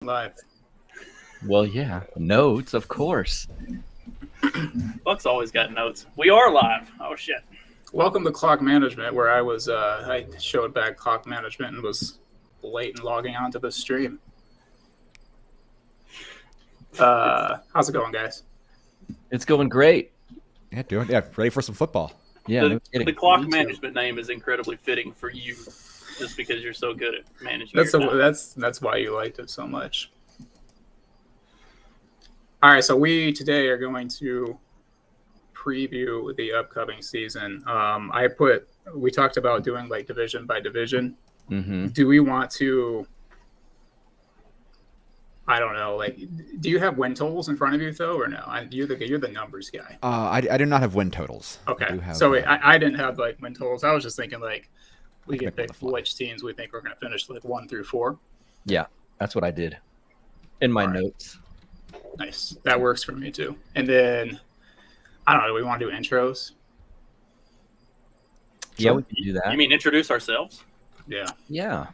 Live. Well, yeah, notes, of course. Buck's always got notes. We are live. Oh shit. Welcome to Clock Management, where I showed back clock management and was late in logging onto the stream. How's it going, guys? It's going great. Yeah, ready for some football. Yeah, the, no kidding. the clock Me too. management name is incredibly fitting for you, just because you're so good at managing. your time. That's why you liked it so much. All right, so we today are going to preview the upcoming season. We talked about doing like division by division. Mm-hmm. Do we want to? I don't know. Like, do you have win totals in front of you though, or no? You're the numbers guy. I do not have win totals. Okay, I do have, so I didn't have like win totals. I was just thinking like we can could pick pick on the fly. which teams we think we're going to finish like 1 through 4. Yeah, that's what I did in my All right. notes. Nice, that works for me too. And then I don't know. Do we want to do intros? Yeah, we can do that. You mean introduce ourselves? Yeah. Yeah.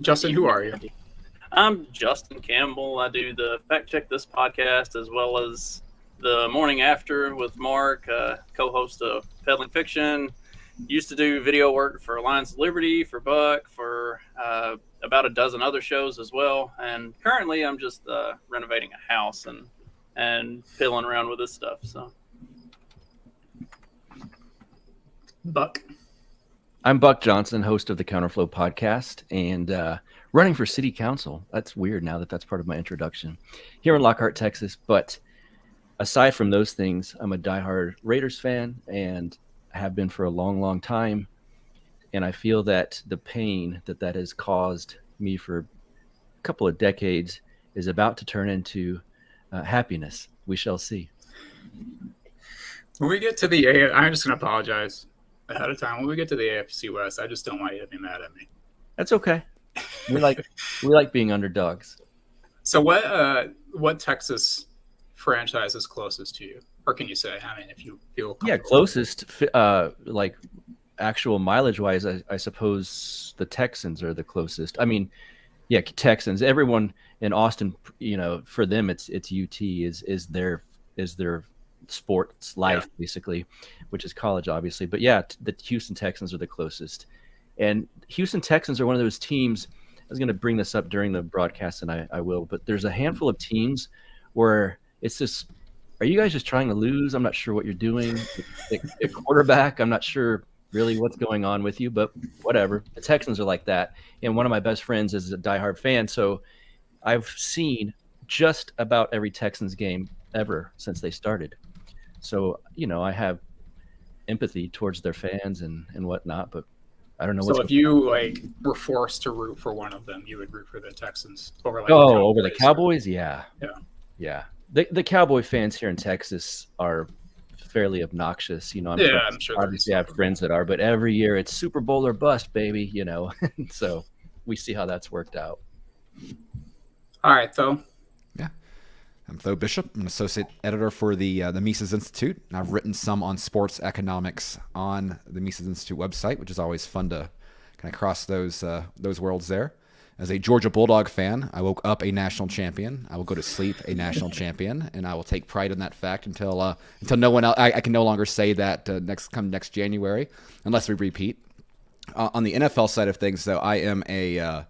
Justin, who are you? I'm Justin Campbell. I do the Fact Check This podcast as well as the Morning After with Mark, co-host of Peddling Fiction. Used to do video work for Alliance of Liberty, for Buck, for about a dozen other shows as well. And currently I'm just renovating a house and fiddling around with this stuff. So Buck. I'm Buck Johnson, host of the Counterflow podcast and running for city council. That's weird now that that's part of my introduction here in Lockhart, Texas. But aside from those things, I'm a diehard Raiders fan and have been for a long, long time. And I feel that the pain that has caused me for a couple of decades is about to turn into happiness. We shall see. When we get to the I'm just going to apologize ahead of time. When we get to the AFC West, I just don't want you to be mad at me. That's okay. We like being underdogs. So what Texas franchise is closest to you? Or can you say? I mean, if you feel Yeah, comfortable. closest, like actual mileage wise, I suppose the Texans are the closest. I mean, yeah, Texans. Everyone in Austin, for them, it's UT is their sports life basically, which is college, obviously. But yeah, the Houston Texans are the closest, and Houston Texans are one of those teams. I was going to bring this up during the broadcast, and I will. But there's a handful of teams where it's just. Are you guys just trying to lose? I'm not sure what you're doing. A quarterback, I'm not sure really what's going on with you, but whatever. The Texans are like that. And one of my best friends is a diehard fan, so I've seen just about every Texans game ever since they started. So, I have empathy towards their fans and whatnot, but I don't know what's So if you were forced to root for one of them, you would root for the Texans over over the Cowboys? Yeah. Yeah. Yeah. The Cowboy fans here in Texas are fairly obnoxious. I'm sure obviously I have friends that are, but every year it's Super Bowl or bust, baby, So we see how that's worked out. All right, Tho. Yeah. I'm Tho Bishop. I'm an associate editor for the Mises Institute. And I've written some on sports economics on the Mises Institute website, which is always fun to kind of cross those worlds there. As a Georgia Bulldog fan, I woke up a national champion. I will go to sleep a national champion, and I will take pride in that fact until no one else. I can no longer say that next January, unless we repeat. On the NFL side of things, though, I am a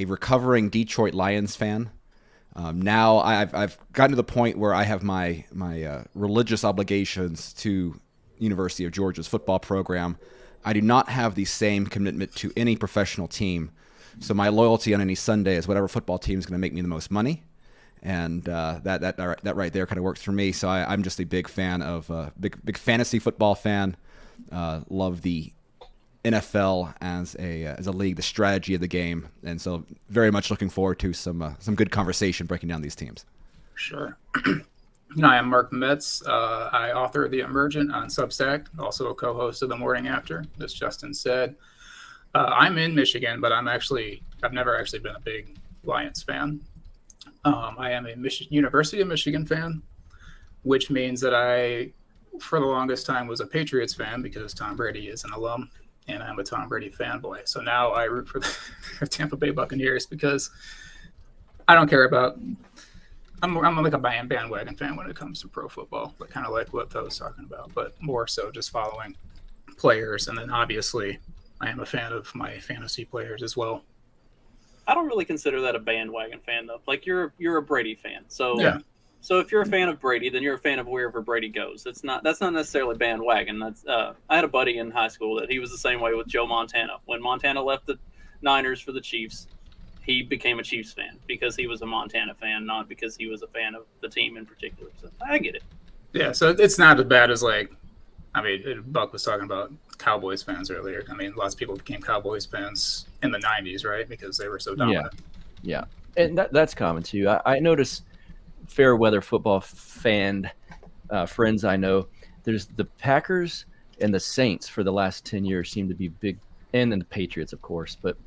recovering Detroit Lions fan. Now I've gotten to the point where I have my religious obligations to University of Georgia's football program. I do not have the same commitment to any professional team. So my loyalty on any Sunday is whatever football team is going to make me the most money, and that right there kind of works for me. So I'm just a big fan of big fantasy football fan. Love the NFL as a league, the strategy of the game, and so very much looking forward to some good conversation breaking down these teams. Sure. I am Mark Metz. I author The Emergent on Substack, also a co-host of The Morning After, as Justin said. I'm in Michigan, but I've never actually been a big Lions fan. I am a University of Michigan fan, which means that I, for the longest time, was a Patriots fan because Tom Brady is an alum. and I'm a Tom Brady fanboy. So now I root for the Tampa Bay Buccaneers because I don't care about. I'm like a bandwagon fan when it comes to pro football, but kind of like what I was talking about, but more so just following players, and then obviously I am a fan of my fantasy players as well. I don't really consider that a bandwagon fan though. Like you're a Brady fan, so Yeah. So if you're a fan of Brady, then you're a fan of wherever Brady goes. That's not necessarily bandwagon. That's I had a buddy in high school that he was the same way with Joe Montana. When Montana left the Niners for the Chiefs, he became a Chiefs fan because he was a Montana fan, not because he was a fan of the team in particular. So I get it. Yeah, so it's not as bad as like, I mean, Buck was talking about Cowboys fans earlier. I mean, lots of people became Cowboys fans in the 90s, right? Because they were so dominant. Yeah. And that's common too. I notice fair weather football friends I know, there's the Packers and the Saints for the last 10 years seem to be big, and then the Patriots, of course, but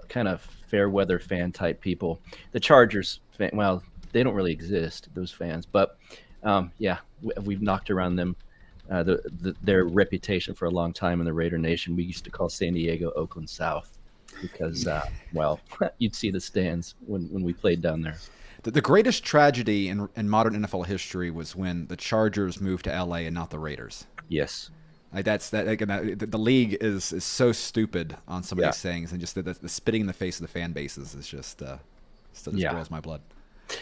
kind of fair weather fan type people. The Chargers, well, they don't really exist, those fans, but yeah, we've knocked around them, their reputation for a long time in the Raider Nation. We used to call San Diego Oakland South because, well, you'd see the stands when we played down there. The greatest tragedy in modern NFL history was when the Chargers moved to LA and not the Raiders. Yes. Like the league is so stupid on some of these things, and just the spitting in the face of the fan bases is just still just boils my blood.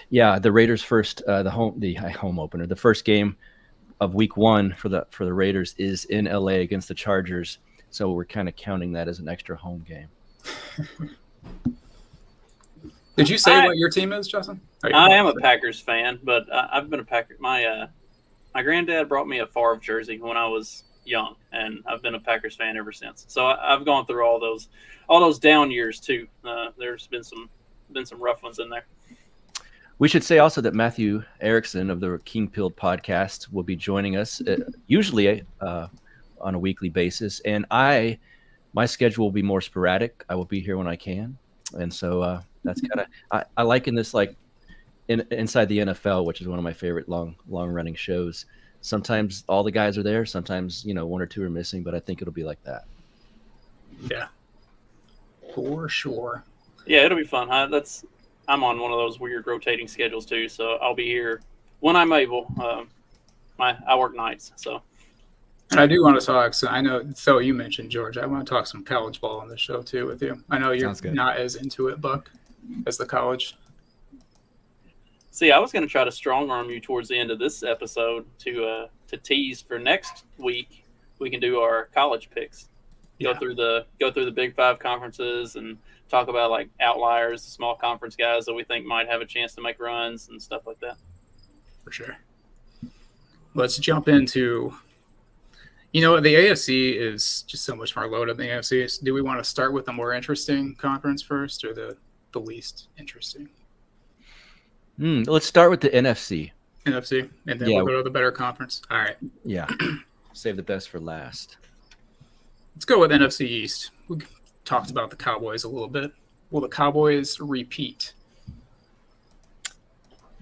Yeah, the Raiders first the home opener, the first game of week 1 for the Raiders is in LA against the Chargers, so we're kind of counting that as an extra home game. Did you say what your team is, Justin? I am a Packers fan, but I've been a Packer. My granddad brought me a Favre jersey when I was young, and I've been a Packers fan ever since. So I've gone through all those down years too. There's been some rough ones in there. We should say also that Matthew Erickson of the King Pilled podcast will be joining us usually on a weekly basis, and my schedule will be more sporadic. I will be here when I can, and so that's kind of I liken this like inside the NFL, which is one of my favorite long running shows. Sometimes all the guys are there, sometimes 1 or 2 are missing, but I think it'll be like that. Yeah, for sure. Yeah, it'll be fun. I'm on one of those weird rotating schedules too, so I'll be here when I'm able. I work nights, so. And I do want to talk. So I know. So you mentioned George. I want to talk some college ball on the show too with you. I know you're not as into it, Buck, as the college. See, I was going to try to strong arm you towards the end of this episode to tease for next week. We can do our college picks. Go through the Big 5 conferences and talk about like outliers, small conference guys that we think might have a chance to make runs and stuff like that. For sure. Let's jump into. The AFC is just so much more loaded than the AFC. Do we want to start with the more interesting conference first, or the least interesting? Let's start with the NFC. NFC, and then we'll go to the better conference. All right. Yeah. Save the best for last. Let's go with NFC East. We talked about the Cowboys a little bit. Will the Cowboys repeat?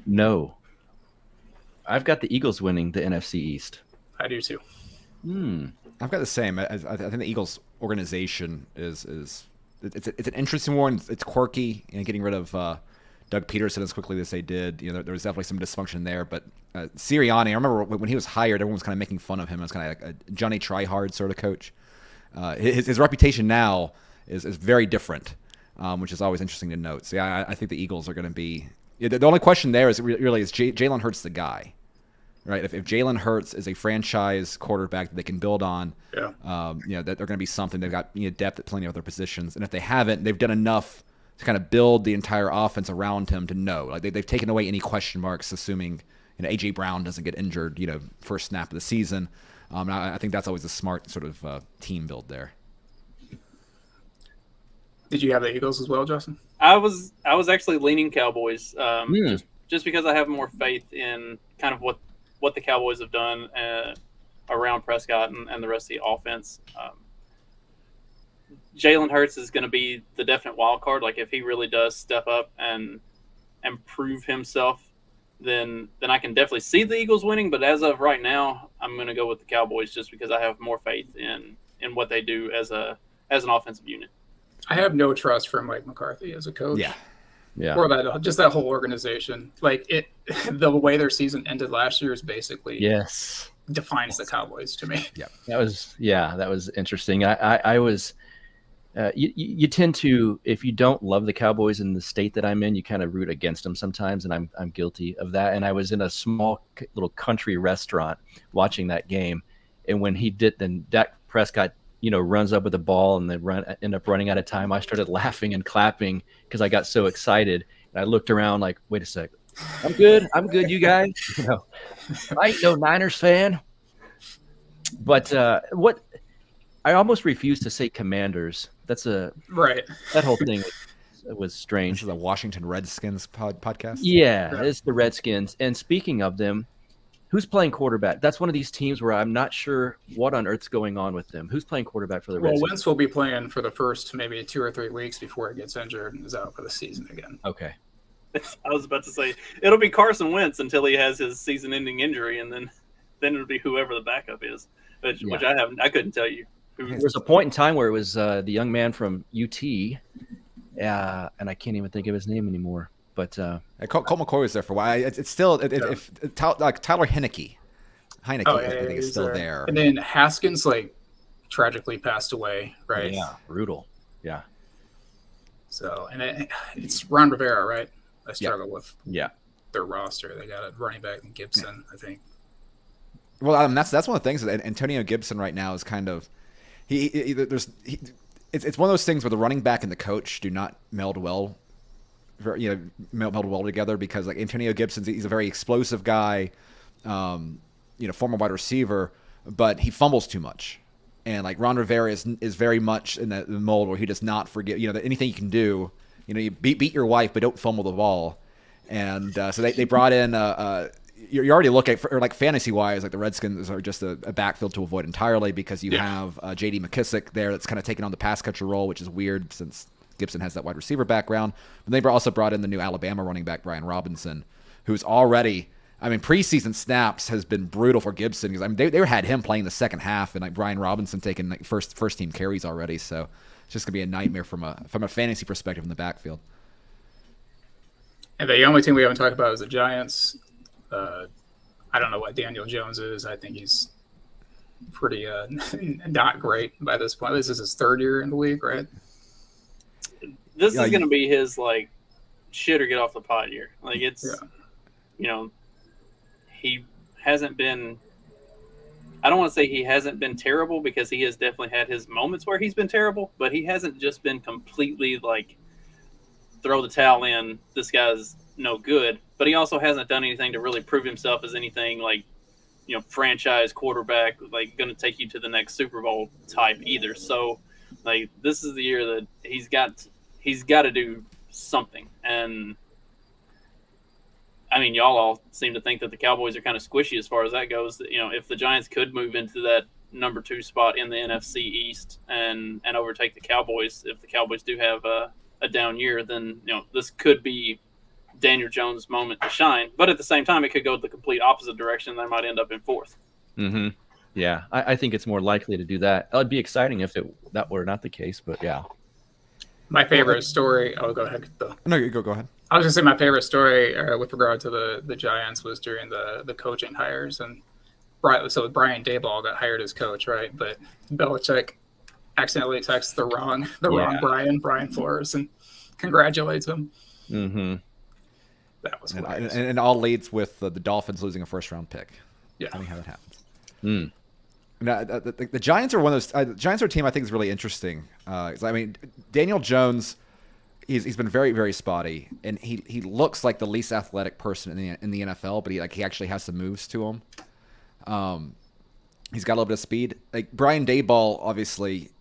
No. I've got the Eagles winning the NFC East. I do too. I've got the same. I think the Eagles organization is it's an interesting one. It's quirky, and getting rid of Doug Peterson as quickly as they did. There was definitely some dysfunction there. But Sirianni, I remember when he was hired, everyone was kind of making fun of him. It was kind of like a Johnny Tryhard sort of coach. His reputation now is very different, which is always interesting to note. So yeah, I think the Eagles are going to be. The only question there is really is Jalen Hurts the guy, right? If Jalen Hurts is a franchise quarterback that they can build on, that they're going to be something. They've got depth at plenty of other positions, and if they haven't, they've done enough to kind of build the entire offense around him to know. Like they've taken away any question marks, assuming AJ Brown doesn't get injured, first snap of the season. And I think that's always a smart sort of team build there. Did you have the Eagles as well, Justin? I was actually leaning Cowboys, just because I have more faith in kind of what the Cowboys have done around Prescott and the rest of the offense. Jalen Hurts is going to be the definite wild card. Like if he really does step up and prove himself, then I can definitely see the Eagles winning. But as of right now, I'm going to go with the Cowboys just because I have more faith in in what they do as an offensive unit. I have no trust for Mike McCarthy as a coach. Yeah. Or that whole organization. Like the way their season ended last year is basically defines the Cowboys to me. Yeah. That was interesting. I was you tend to, if you don't love the Cowboys in the state that I'm in, you kind of root against them sometimes, and I'm guilty of that. And I was in a small little country restaurant watching that game, and when then Dak Prescott, runs up with the ball and then end up running out of time, I started laughing and clapping because I got so excited. And I looked around like, wait a sec, I'm good, you guys. I ain't no Niners fan. But what I almost refuse to say Commanders. That's right. That whole thing was strange. This is a Washington Redskins podcast. Yeah, it's the Redskins. And speaking of them, who's playing quarterback? That's one of these teams where I'm not sure what on earth's going on with them. Who's playing quarterback for the Redskins? Well, Wentz will be playing for the first maybe 2 or 3 weeks before he gets injured and is out for the season again. Okay. I was about to say it'll be Carson Wentz until he has his season-ending injury, and then it'll be whoever the backup is, which I couldn't tell you. There was a point in time where it was the young man from UT, and I can't even think of his name anymore. But Colt McCoy was there for a while. It's still if Tyler Heineke, I think is still there. And then Haskins tragically passed away, right? Yeah, brutal. Yeah. So it's Ron Rivera, right? I struggle with their roster. They got a running back in Gibson, I think. Well, that's one of the things that Antonio Gibson right now is kind of it's one of those things where the running back and the coach do not meld well together, because Antonio Gibson, he's a very explosive guy, former wide receiver, but he fumbles too much. And Ron Rivera is very much in the mold where he does not forgive, that anything you can do, you beat your wife, but don't fumble the ball. And so they brought in, you're already looking for, fantasy wise, the Redskins are just a backfield to avoid entirely, because you have J.D. McKissick there that's kind of taking on the pass catcher role, which is weird since Gibson has that wide receiver background. But they also brought in the new Alabama running back, Brian Robinson, who's already, preseason snaps has been brutal for Gibson, because they had him playing the second half, and Brian Robinson taking first team carries already. So it's just gonna be a nightmare from a fantasy perspective in the backfield. And the only team we haven't talked about is the Giants. I don't know what Daniel Jones is. I think he's pretty not great by this point. This is his third year in the league, right? This is going to be his shit or get off the pot year. He hasn't been. I don't want to say he hasn't been terrible, because he has definitely had his moments where he's been terrible, but he hasn't just been completely throw the towel in. This guy's no good, but he also hasn't done anything to really prove himself as anything franchise quarterback, going to take you to the next Super Bowl type either. So this is the year that he's got to do something. And y'all all seem to think that the Cowboys are kind of squishy as far as that goes. If the Giants could move into that number 2 spot in the NFC East and overtake the Cowboys, if the Cowboys do have a down year, then this could be Daniel Jones' moment to shine. But at the same time, it could go the complete opposite direction. They might end up in 4th. Mm-hmm. Yeah, I think it's more likely to do that. It'd be exciting if that were not the case, but yeah. My favorite story. Oh, go ahead. No, you go ahead. I was going to say my favorite story with regard to the Giants was during the coaching hires. And Brian Daboll got hired as coach, right? But Belichick accidentally texts the wrong Brian Flores, and congratulates him. Mm-hmm. That was and all leads with the Dolphins losing a first-round pick. Yeah, tell me how that happens. Mm. Now, the Giants are one of those. Giants are a team I think is really interesting. Daniel Jones, he's been very, very spotty, and he looks like the least athletic person in the NFL, but he actually has some moves to him. He's got a little bit of speed. Brian Daboll, obviously.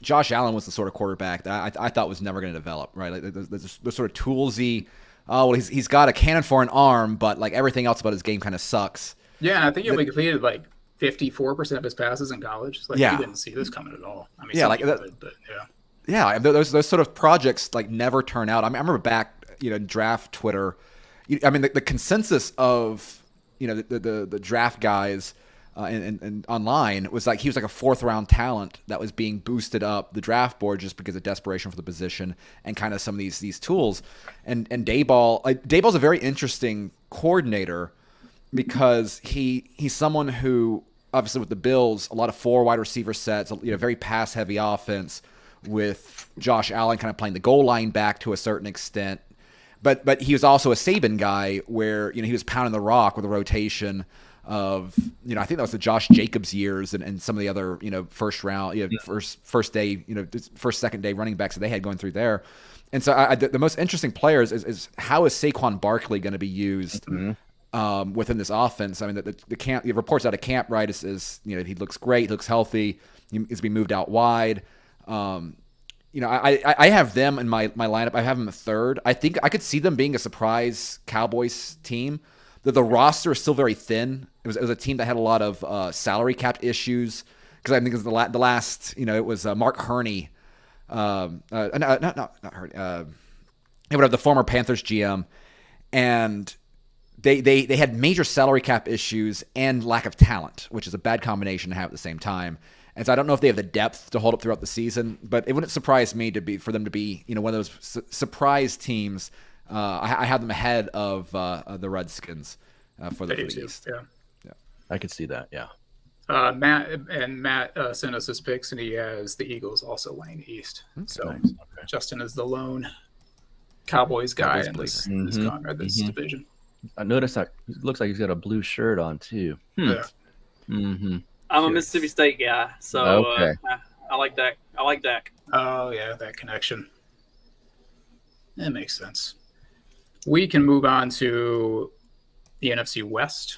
Josh Allen was the sort of quarterback that I thought was never going to develop, right? The sort of toolsy. Oh, well, he's got a cannon for an arm, but everything else about his game kind of sucks. Yeah, and I think he only completed 54% of his passes in college. He didn't see this coming at all. Those sort of projects never turn out. I remember back, draft Twitter. The consensus of the draft guys and online was like he was like a 4th-round talent that was being boosted up the draft board just because of desperation for the position and kind of some of these tools. And Dayball's a very interesting coordinator because he's someone who obviously with the Bills, a lot of 4 wide receiver sets, very pass heavy offense with Josh Allen kind of playing the goal line back to a certain extent. But he was also a Saban guy where he was pounding the rock with a rotation of I think that was the Josh Jacobs years and some of the other first round first day second day running backs that they had going through there. And so the most interesting players is how is Saquon Barkley going to be used within this offense? I mean the camp, the reports out of camp, right, is he looks great, he looks healthy, he's being moved out wide. I have them in my lineup. I have them 3rd. I think I could see them being a surprise Cowboys team. The roster is still very thin. It was a team that had a lot of salary cap issues because I think it was the last. It was Mark Hurney, not Hurney. The former Panthers GM, and they had major salary cap issues and lack of talent, which is a bad combination to have at the same time. And so I don't know if they have the depth to hold up throughout the season, but it wouldn't surprise me for them to be one of those surprise teams. I have them ahead of the Redskins for the East. Yeah, I could see that. Yeah. Matt sent us his picks, and he has the Eagles also winning the East. Okay. So Nice. Okay. Justin is the lone Cowboys guy Cowboys in this division. I noticed that it looks like he's got a blue shirt on too. Yeah. Mm-hmm. I'm a Mississippi State guy, so Okay. I like Dak. I like Dak. Oh yeah, that connection. That makes sense. We can move on to the NFC West.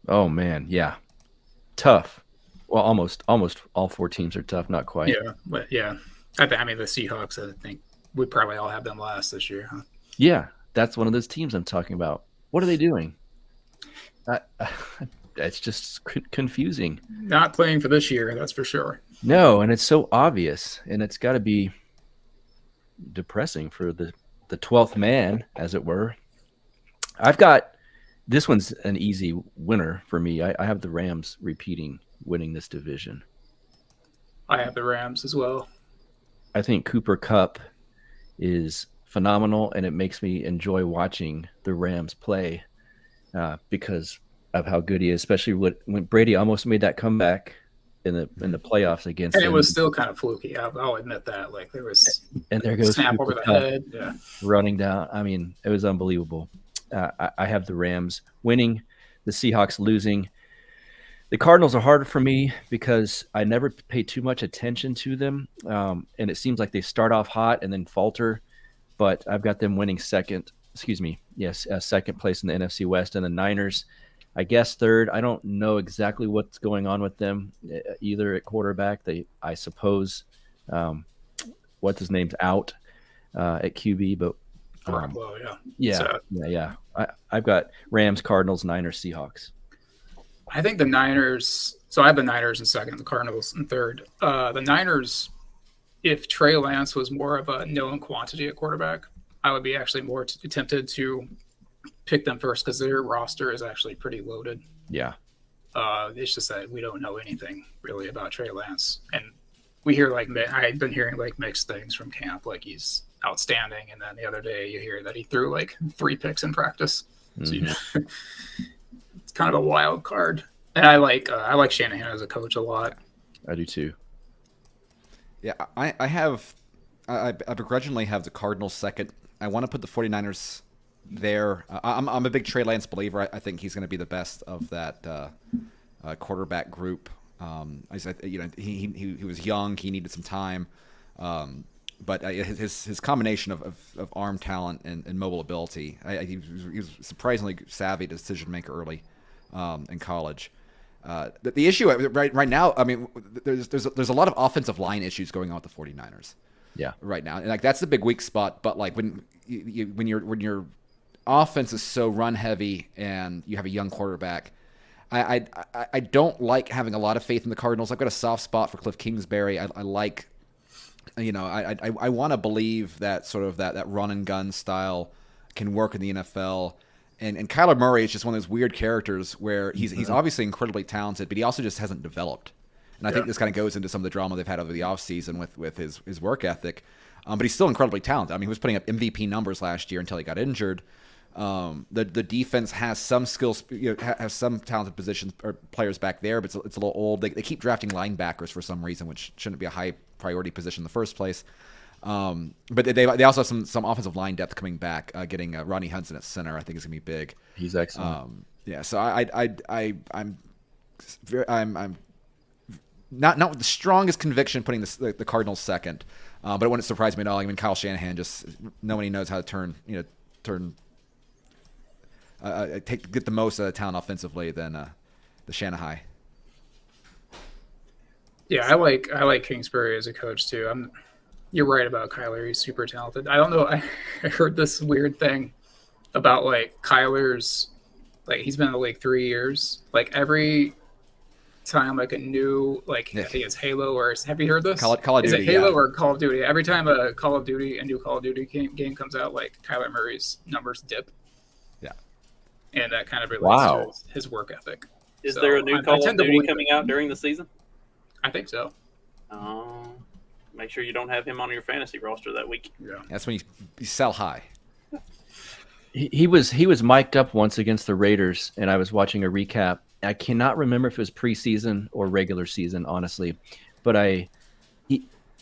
Oh man, yeah, tough. Well, almost all 4 teams are tough. Not quite. Yeah, but yeah, I mean the Seahawks. I think we probably all have them last this year. Huh? Yeah, that's one of those teams I'm talking about. What are they doing? It's just confusing. Not playing for this year, that's for sure. No, and it's so obvious, and it's got to be depressing for the 12th man, as it were. I've got this one's an easy winner for me. I have the Rams winning this division. I have the Rams as well. I think Cooper Kupp is phenomenal, and it makes me enjoy watching the Rams play because of how good he is, especially when Brady almost made that comeback in the playoffs against and them. It was still kind of fluky. I'll admit that. Like there was and there goes snap Cooper over the Kupp head. Yeah. running down. I mean, it was unbelievable. I have the Rams winning, the Seahawks losing. The Cardinals are harder for me because I never pay too much attention to them, and it seems like they start off hot and then falter. But I've got them winning second place in the NFC West, and the Niners, I guess, third. I don't know exactly what's going on with them, either at quarterback. I suppose, what's his name's out at QB, but Garoppolo, yeah. I've got Rams, Cardinals, Niners, Seahawks. I think the Niners. So I have the Niners in second, the Cardinals in third. The Niners, if Trey Lance was more of a known quantity at quarterback, I would be actually more tempted to pick them first because their roster is actually pretty loaded. Yeah. It's just that we don't know anything really about Trey Lance, and we hear I've been hearing mixed things from camp, like he's outstanding, and then the other day you hear that he threw 3 picks in practice. Mm-hmm. So it's kind of a wild card, and I like Shanahan as a coach a lot. I do too. Yeah, I begrudgingly have the Cardinals second. I want to put the 49ers there. I'm a big Trey Lance believer. I think he's going to be the best of that quarterback group. He was young. He needed some time. But his combination of arm talent and mobile ability, he was surprisingly savvy decision maker early in college. The issue right now, I mean, there's a lot of offensive line issues going on with the 49ers. Yeah. Right now, and that's the big weak spot. But when your offense is so run heavy and you have a young quarterback, I don't like having a lot of faith in the Cardinals. I've got a soft spot for Cliff Kingsbury. I like. I want to believe that sort of that run and gun style can work in the NFL, And Kyler Murray is just one of those weird characters where he's obviously incredibly talented, but he also just hasn't developed. And I think this kind of goes into some of the drama they've had over the offseason with his work ethic. But he's still incredibly talented. I mean, he was putting up MVP numbers last year until he got injured. The defense has some skills, has some talented positions or players back there, but it's a little old. They keep drafting linebackers for some reason, which shouldn't be a high priority position in the first place. But they also have some offensive line depth coming back. Getting Ronnie Hudson at center, I think, is gonna be big. He's excellent. Yeah, so I'm not with the strongest conviction putting the Cardinals second, but it wouldn't surprise me at all. Even Kyle Shanahan just nobody knows how to get the most out of talent offensively than the Shanahan. Yeah, I like Kingsbury as a coach too. You're right about Kyler. He's super talented. I don't know. I heard this weird thing about like Kyler's, like he's been in the league 3 years. Like every time like a new I think it's Halo or have you heard this? Call of Duty. Is it Halo or Call of Duty? Every time a new Call of Duty game comes out, like Kyler Murray's numbers dip. Yeah. And that kind of relates to his work ethic. Is there a new Call of Duty coming out during the season? I think so. Make sure you don't have him on your fantasy roster that week. Yeah. That's when you sell high. He was mic'd up once against the Raiders, and I was watching a recap. I cannot remember if it was preseason or regular season, honestly, but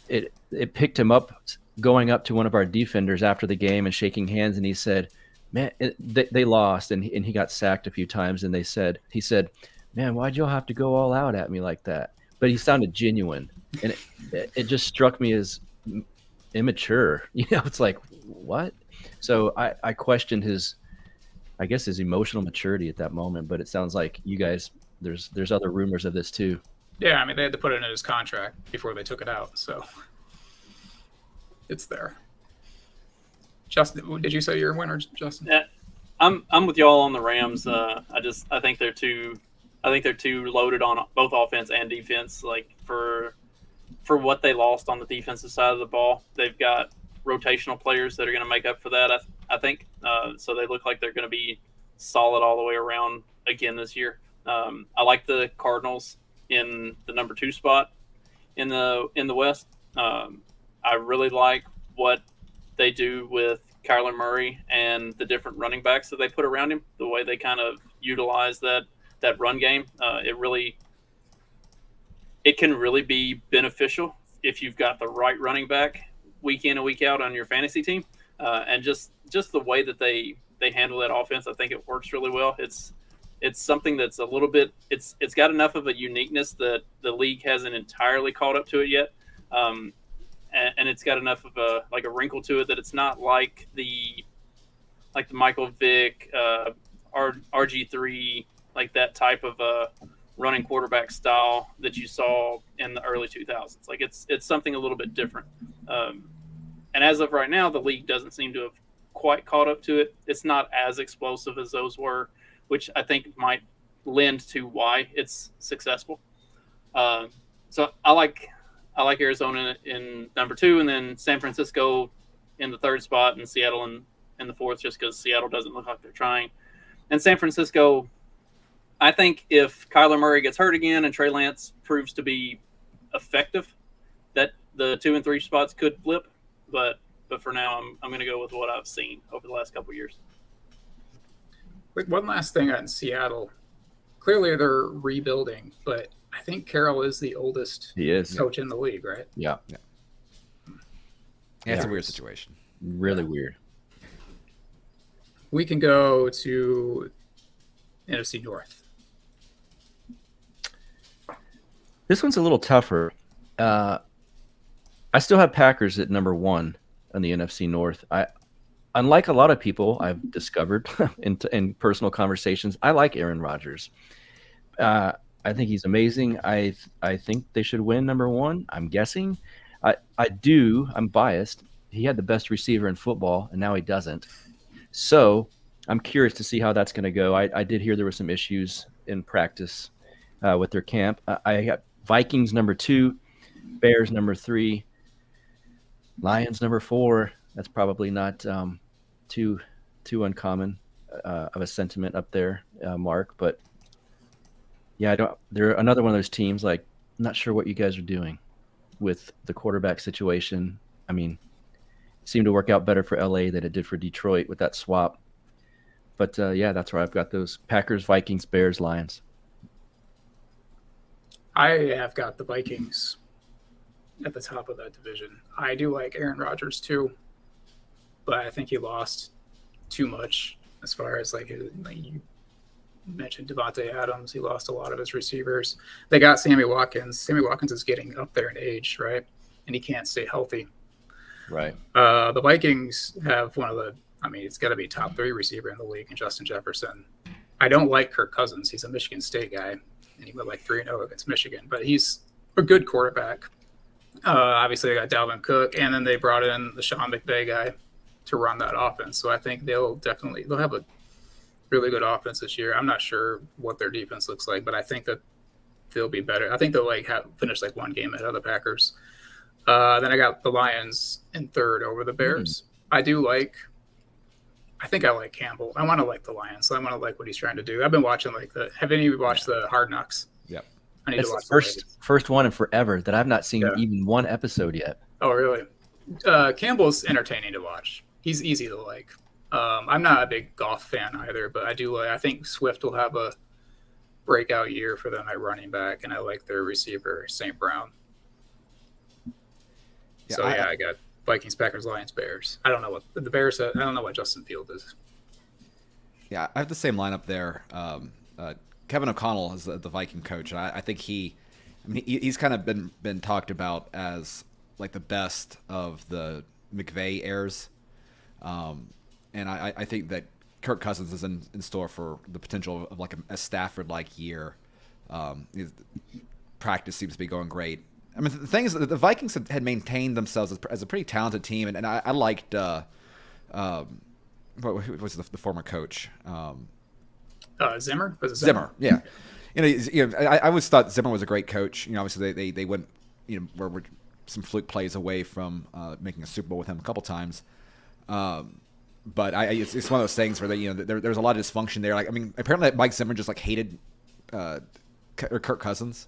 it picked him up going up to one of our defenders after the game and shaking hands, and he said, "Man, they lost," and he got sacked a few times, and he said, "Man, why'd y'all have to go all out at me like that?" But he sounded genuine, and it just struck me as immature. It's like, what? So I questioned his emotional maturity at that moment. But it sounds like you guys, there's other rumors of this too. Yeah, I mean, they had to put it in his contract before they took it out, so it's there. Justin, did you say you're a winner, Justin? Yeah, I'm with y'all on the Rams. I think they're too loaded on both offense and defense. Like for what they lost on the defensive side of the ball, they've got rotational players that are going to make up for that. I think so. They look like they're going to be solid all the way around again this year. I like the Cardinals in the number 2 spot in the West. I really like what they do with Kyler Murray and the different running backs that they put around him. The way they kind of utilize that run game, it can really be beneficial if you've got the right running back week in and week out on your fantasy team. And just the way that they handle that offense, I think it works really well. It's something that's a little bit, it's got enough of a uniqueness that the league hasn't entirely caught up to it yet. And it's got enough of a wrinkle to it that it's not like the Michael Vick, RG3, like that type of running quarterback style that you saw in the early 2000s. Like it's something a little bit different. And as of right now, the league doesn't seem to have quite caught up to it. It's not as explosive as those were, which I think might lend to why it's successful. So I like Arizona in number 2, and then San Francisco in the 3rd spot, and Seattle in the 4th, just because Seattle doesn't look like they're trying. And San Francisco, I think if Kyler Murray gets hurt again and Trey Lance proves to be effective, that the 2 and 3 spots could flip. But for now, I'm going to go with what I've seen over the last couple of years. Like one last thing on Seattle. Clearly, they're rebuilding, but I think Carroll is the oldest coach in the league, right? Yeah. It's a weird situation. Really weird. We can go to NFC North. This one's a little tougher. I still have Packers at number 1 on the NFC North. Unlike a lot of people I've discovered in personal conversations, I like Aaron Rodgers. I think he's amazing. I think they should win number 1. I'm guessing. I'm biased. He had the best receiver in football, and now he doesn't. So I'm curious to see how that's going to go. I did hear there were some issues in practice with their camp. I got Vikings number 2, Bears number 3, Lions number 4. That's probably not too uncommon. of a sentiment up there, Mark. But yeah, I don't. They're another one of those teams. Like, I'm not sure what you guys are doing with the quarterback situation. I mean, it seemed to work out better for LA than it did for Detroit with that swap. But yeah, that's where I've got those Packers, Vikings, Bears, Lions. I have got the Vikings at the top of that division. I do like Aaron Rodgers too, but I think he lost too much as far as like you mentioned Devontae Adams. He lost a lot of his receivers. They got Sammy Watkins. Sammy Watkins is getting up there in age, right? And he can't stay healthy. Right. The Vikings have one of the, I mean, it's got to be top 3 receiver in the league in Justin Jefferson. I don't like Kirk Cousins. He's a Michigan State guy, and he went like 3-0 against Michigan, but he's a good quarterback. Obviously, they got Dalvin Cook, and then they brought in the Sean McVay guy to run that offense. So I think they'll have a really good offense this year. I'm not sure what their defense looks like, but I think that they'll be better. I think they'll finish like one game ahead of the Packers. Then I got the Lions in third over the Bears. I think I like Campbell. I want to like the Lions. So I want to like what he's trying to do. I've been watching have any of you watched the Hard Knocks? Yep. I need It's to watch the first one in forever that I've not seen even one episode yet. Oh, really? Campbell's entertaining to watch. He's easy to like. I'm not a big golf fan either, but I think Swift will have a breakout year for them at running back, and I like their receiver, St. Brown. Yeah, So I got Vikings, Packers, Lions, Bears. I don't know what the Bears. I don't know what Justin Field is. Yeah, I have the same lineup there. Kevin O'Connell is the Viking coach. I think he's kind of been talked about as like the best of the McVay heirs. And I think that Kirk Cousins is in store for the potential of like a Stafford-like year. Practice seems to be going great. I mean, the thing is that the Vikings had maintained themselves as a pretty talented team, and I liked what was the former coach? Zimmer? Was it Zimmer, yeah. I always thought Zimmer was a great coach. Obviously they went, were some fluke plays away from making a Super Bowl with him a couple times. But it's one of those things where there's a lot of dysfunction there. Like, I mean, apparently Mike Zimmer just like hated Kirk Cousins.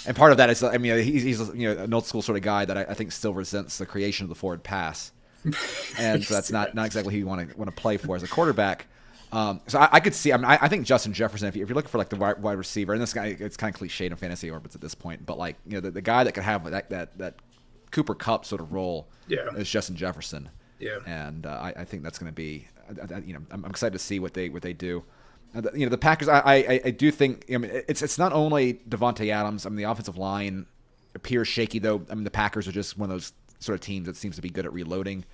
And part of that is, I mean, he's an old school sort of guy that I think still resents the creation of the forward pass, and so that's not exactly who you want to play for as a quarterback. So I could see. I mean, I think Justin Jefferson. If you're looking for like the wide receiver, and this guy, it's kind of cliched in fantasy orbits at this point, but like the guy that could have that Cooper Kupp sort of role is Justin Jefferson. Yeah, and I think that's going to be. I'm excited to see what they do. The Packers, I do think. I mean, it's not only Devontae Adams. I mean, the offensive line appears shaky, though. I mean, the Packers are just one of those sort of teams that seems to be good at reloading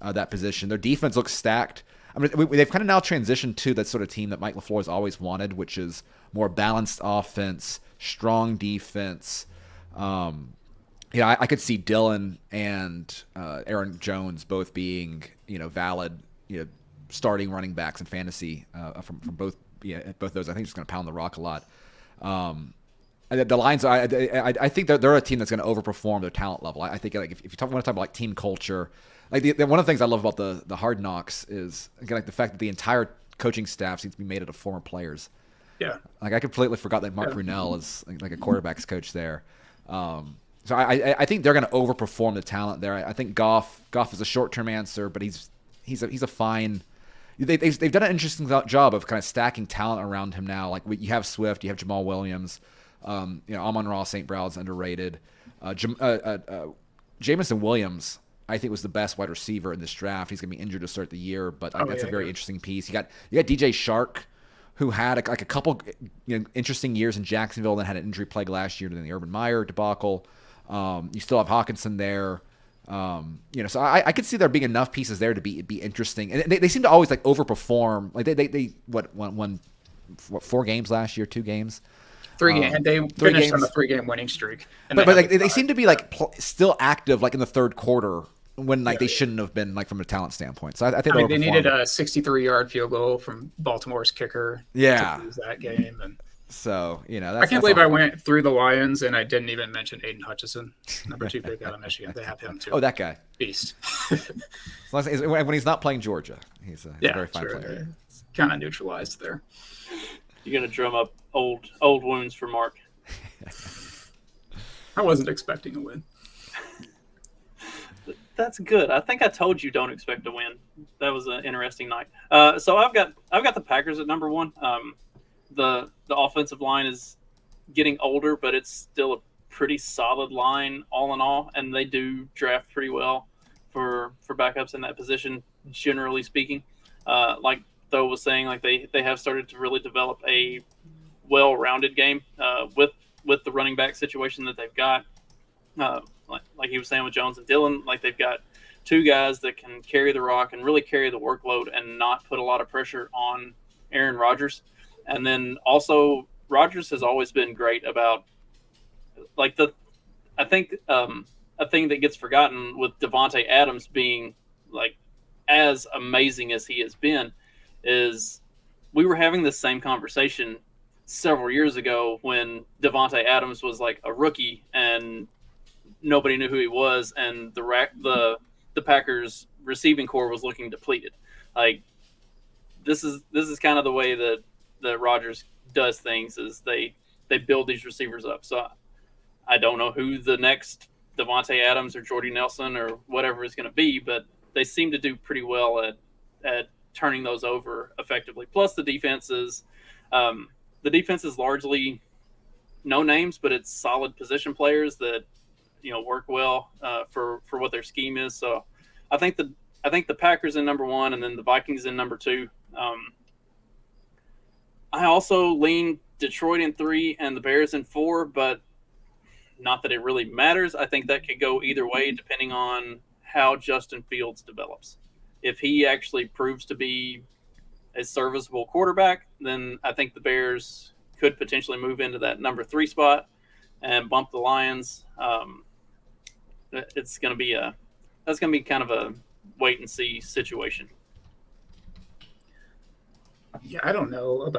that position. Their defense looks stacked. I mean, they've kind of now transitioned to that sort of team that Mike LaFleur has always wanted, which is more balanced offense, strong defense. I could see Dylan and Aaron Jones both being valid starting running backs in fantasy from both those. I think it's going to pound the rock a lot. The Lions, I think they're a team that's going to overperform their talent level. I think like if you want to talk about like team culture, like one of the things I love about the Hard Knocks is again like the fact that the entire coaching staff seems to be made up of former players. Yeah, like I completely forgot that Mark Brunell is like a quarterbacks coach there. So I think they're going to overperform the talent there. I think Goff is a short-term answer, but he's a fine. They've done an interesting job of kind of stacking talent around him now. Like you have Swift, you have Jamal Williams, Amon-Ra St. Brown's underrated. Jameson Williams, I think, was the best wide receiver in this draft. He's going to be injured to start the year, but that's a very interesting piece. You got DJ Shark, who had a couple interesting years in Jacksonville, and then had an injury plague last year during the Urban Meyer debacle. You still have Hawkinson there. So I could see there being enough pieces there to be interesting, and they seem to always like overperform. Like they won 4 games last year, 2 games, 3 games, and they finished on a 3-game winning streak. But like they seem to be like still active like in the third quarter when like they shouldn't have been like from a talent standpoint. So I think they needed a 63-yard field goal from Baltimore's kicker. To lose that game, and So, I that's, can't believe I went through the Lions and I didn't even mention Aiden Hutchinson, number 2 pick out of Michigan. They have him too. Oh, that guy. Beast. When he's not playing Georgia, he's a very fine player. It's kind of neutralized there. You're gonna drum up old wounds for Mark. I wasn't expecting a win. That's good. I think I told you don't expect to win. That was an interesting night. So I've got the Packers at number 1. The offensive line is getting older, but it's still a pretty solid line all in all, and they do draft pretty well for backups in that position, generally speaking. Like Tho was saying, like they have started to really develop a well-rounded game with the running back situation that they've got. Like he was saying with Jones and Dillon, like they've got 2 guys that can carry the rock and really carry the workload and not put a lot of pressure on Aaron Rodgers. And then also Rodgers has always been great about I think a thing that gets forgotten with Devontae Adams being like as amazing as he has been is we were having this same conversation several years ago when Devontae Adams was like a rookie and nobody knew who he was, and the Packers receiving core was looking depleted. Like this is kind of the way that Rodgers does things is they build these receivers up. So I don't know who the next Devontae Adams or Jordy Nelson or whatever is going to be, but they seem to do pretty well at turning those over effectively. Plus the defense is largely no names, but it's solid position players that work well for what their scheme is. So I think the Packers in number 1 and then the Vikings in number 2. I also lean Detroit in 3 and the Bears in 4, but not that it really matters. I think that could go either way depending on how Justin Fields develops. If he actually proves to be a serviceable quarterback, then I think the Bears could potentially move into that number 3 spot and bump the Lions. That's going to be kind of a wait and see situation. Yeah, I don't know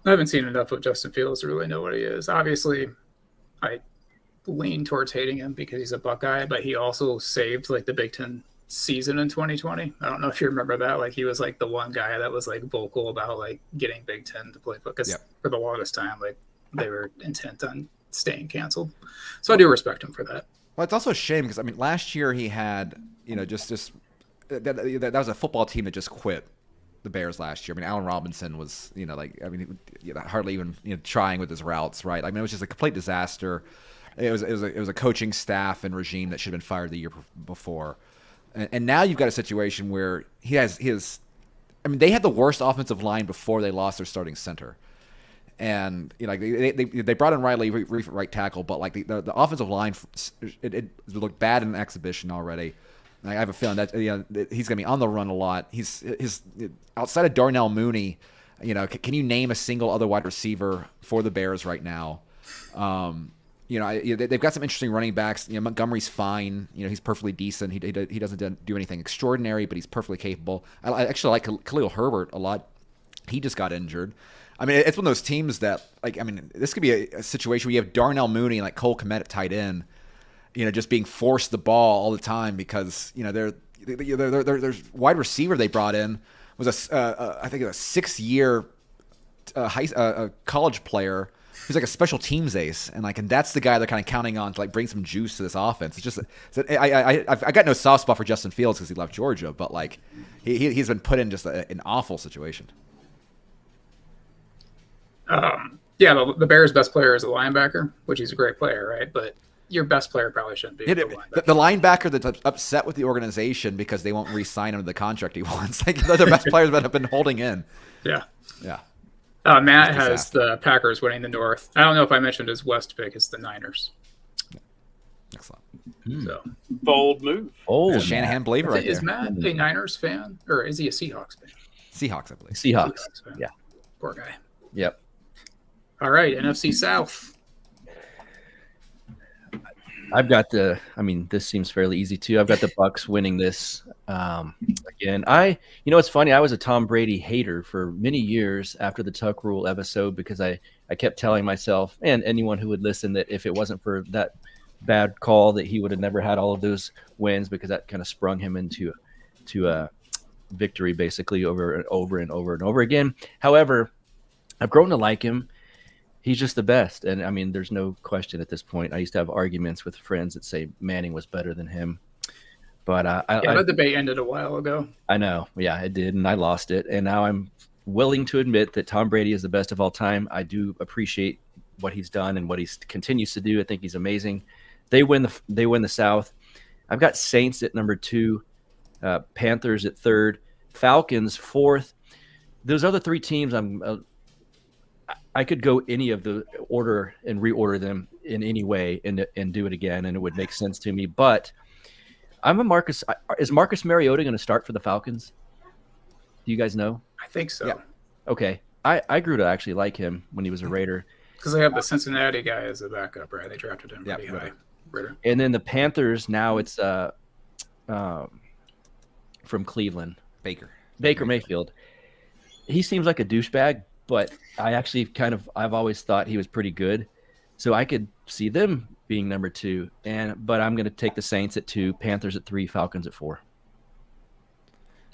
I haven't seen enough of Justin Fields to really know what he is. Obviously, I lean towards hating him because he's a Buckeye, but he also saved like the Big Ten season in 2020. I don't know if you remember that. Like he was like the one guy that was like vocal about like getting Big Ten to play because for the longest time, like they were intent on staying canceled. So I do respect him for that. Well, it's also a shame because last year he had just that was a football team that just quit the Bears last year. Allen Robinson was hardly even trying with his routes, right? It was just a complete disaster. It was a coaching staff and regime that should have been fired the year before, and now you've got a situation where he has his. They had the worst offensive line before they lost their starting center. And they brought in Riley right tackle, but like the offensive line, it looked bad in the exhibition already. I have a feeling that he's going to be on the run a lot. He's outside of Darnell Mooney. Can you name a single other wide receiver for the Bears right now? They've got some interesting running backs. Montgomery's fine. He's perfectly decent. He doesn't do anything extraordinary, but he's perfectly capable. I actually like Khalil Herbert a lot. He just got injured. It's one of those teams that, this could be a situation where you have Darnell Mooney and Cole Kmet at tight end, just being forced the ball all the time because, their wide receiver they brought in was I think a 6-year college player who's like a special teams ace, and that's the guy they're kind of counting on to bring some juice to this offense. It's just I got no soft spot for Justin Fields because he left Georgia, but he's been put in just an awful situation. The Bears' best player is a linebacker, which he's a great player, right? But your best player probably shouldn't be the linebacker that's upset with the organization because they won't re-sign him to the contract he wants. They're the best players that have been holding in. Yeah. Yeah. Matt has the Packers winning the North. I don't know if I mentioned his West pick is the Niners. Yeah. Excellent. So bold move. Oh, Shanahan believer right there. Is Matt a Niners fan or is he a Seahawks fan? Seahawks, I believe. Seahawks fan. Yeah. Poor guy. Yep. All right, NFC South. I've got the. I mean, this seems fairly easy too. I've got the Bucks winning this again. It's funny. I was a Tom Brady hater for many years after the Tuck Rule episode because I kept telling myself and anyone who would listen that if it wasn't for that bad call, that he would have never had all of those wins because that kind of sprung him into victory basically over and over and over and over again. However, I've grown to like him. He's just the best. And I mean, there's no question at this point. I used to have arguments with friends that say Manning was better than him. But the debate ended a while ago. I know. Yeah, it did. And I lost it. And now I'm willing to admit that Tom Brady is the best of all time. I do appreciate what he's done and what he continues to do. I think he's amazing. They win the South. I've got Saints at number 2, Panthers at 3rd, Falcons 4th. Those other 3 teams, I could go any of the order and reorder them in any way and do it again, and it would make sense to me. But is Marcus Mariota going to start for the Falcons? Do you guys know? I think so. Yeah. Okay. I grew to actually like him when he was a Raider. Because they have the Cincinnati guy as a backup, right? They drafted him pretty high. Ritter. And then the Panthers, now it's from Cleveland. Baker Mayfield. He seems like a douchebag, but I've always thought he was pretty good. So I could see them being number 2. But I'm going to take the Saints at 2, Panthers at 3, Falcons at 4.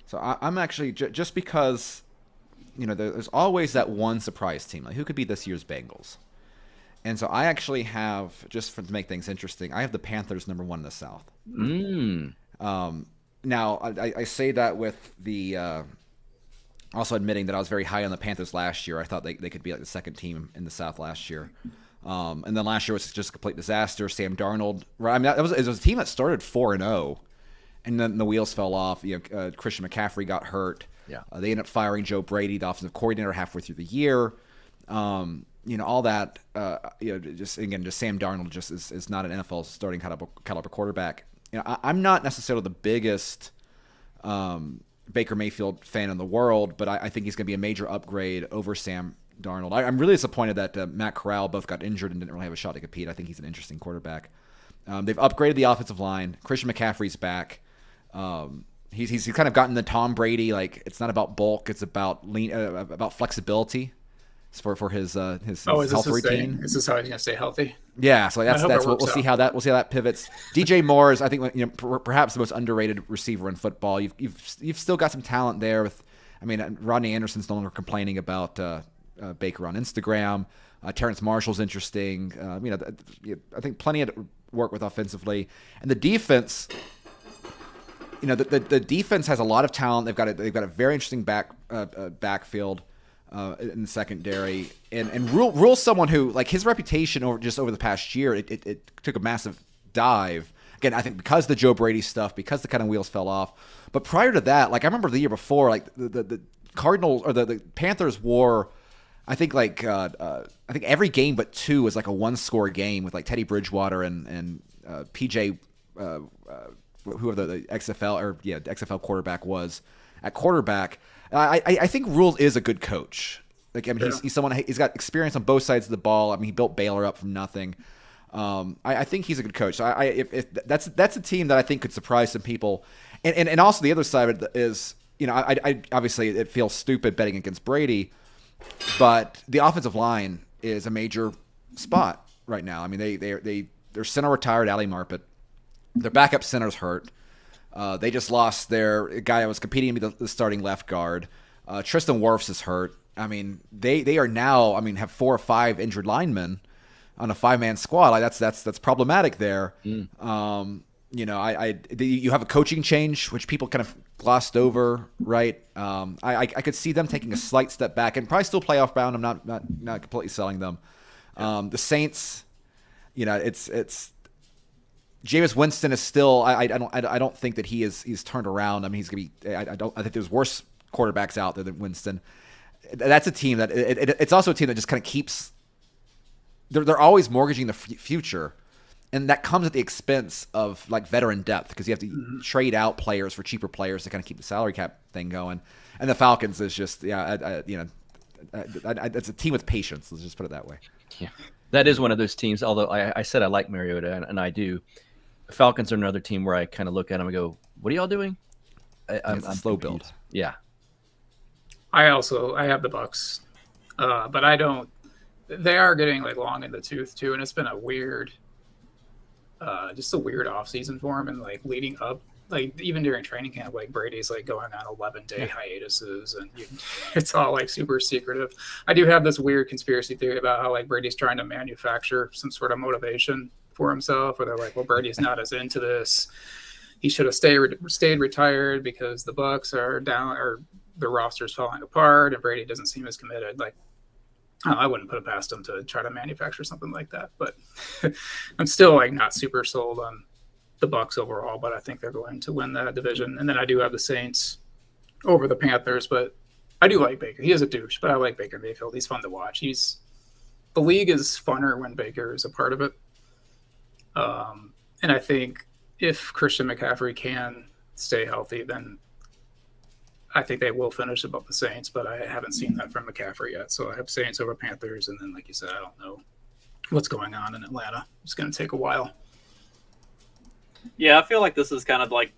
So I'm actually, just because, there's always that one surprise team. Like, who could be this year's Bengals? And so I actually have, to make things interesting, I have the Panthers number 1 in the South. Now, I say that with the also admitting that I was very high on the Panthers last year. I thought they could be like the second team in the South last year. And then last year was just a complete disaster. Sam Darnold, right? I mean, it was a team that started 4-0, and then the wheels fell off. Christian McCaffrey got hurt. Yeah. They ended up firing Joe Brady, the offensive coordinator, halfway through the year. All that. Just Sam Darnold just is not an NFL starting caliber quarterback. I'm not necessarily the biggest Baker Mayfield fan in the world, but I think he's going to be a major upgrade over Sam Darnold. I'm really disappointed that Matt Corral both got injured and didn't really have a shot to compete. I think he's an interesting quarterback. They've upgraded the offensive line. Christian McCaffrey's back. He's kind of gotten the Tom Brady, like, it's not about bulk, it's about about flexibility for his health routine. Is this how he's going to stay healthy? Yeah, so that's we'll see how that pivots. DJ Moore is, I think, perhaps the most underrated receiver in football. You've still got some talent there with, Rodney Anderson's no longer complaining about Baker on Instagram. Terrence Marshall's interesting. I think plenty of work with offensively, and the defense. The defense has a lot of talent. They've got a very interesting backfield in the secondary, and Rule's someone who, like, his reputation over the past year, it took a massive dive. Again, I think because the Joe Brady stuff, because the kind of wheels fell off. But prior to that, like, I remember the year before, like the Cardinals or the Panthers wore, I think every game but 2 was like a 1-score game with like Teddy Bridgewater and PJ. Whoever the XFL quarterback was at quarterback. I think Rule is a good coach. Like, he's someone, he's got experience on both sides of the ball. He built Baylor up from nothing. I think he's a good coach. So if that's a team that I think could surprise some people. And also the other side of it is, I obviously it feels stupid betting against Brady, but the offensive line is a major spot right now. Their center retired, Ali Marpet. Their backup center's hurt. They just lost their guy that was competing to be the starting left guard. Tristan Wirfs is hurt. They are now, have 4 or 5 injured linemen on a 5-man squad. Like, that's problematic there. You have a coaching change, which people kind of glossed over, right? I could see them taking a slight step back and probably still playoff bound. I'm not completely selling them. The Saints, it's Jameis Winston is still. I don't think that he's turned around. He's gonna be. I think there's worse quarterbacks out there than Winston. That's a team that it's also a team that just kind of keeps. They're always mortgaging the future, and that comes at the expense of like veteran depth because you have to trade out players for cheaper players to kind of keep the salary cap thing going. And the Falcons is just it's a team with patience. Let's just put it that way. Yeah. That is one of those teams. Although I said I like Mariota, and I do. The Falcons are another team where I kind of look at them and go, "What are y'all doing?" I'm a slow build. confused. Yeah. I have the Bucks, but I don't. They are getting like long in the tooth too, and it's been a weird, just a weird offseason for him, and like leading up, like even during training camp, like Brady's like going on 11-day hiatuses, and it's all like super secretive. I do have this weird conspiracy theory about how like Brady's trying to manufacture some sort of motivation for himself, where they're like, well, Brady's not as into this. He should have stayed retired because the Bucks are down, or the roster's falling apart, and Brady doesn't seem as committed. Like, I wouldn't put it past him to try to manufacture something like that, but I'm still like not super sold on the Bucks overall. But I think they're going to win that division, and then I do have the Saints over the Panthers. But I do like Baker. He is a douche, but I like Baker Mayfield. He's fun to watch. The league is funner when Baker is a part of it, and I think if Christian McCaffrey can stay healthy, then I think they will finish above the Saints, but I haven't seen that from McCaffrey yet. So I have Saints over Panthers, and then, like you said, I don't know what's going on in Atlanta. It's going to take a while. Yeah, I feel like this is kind of like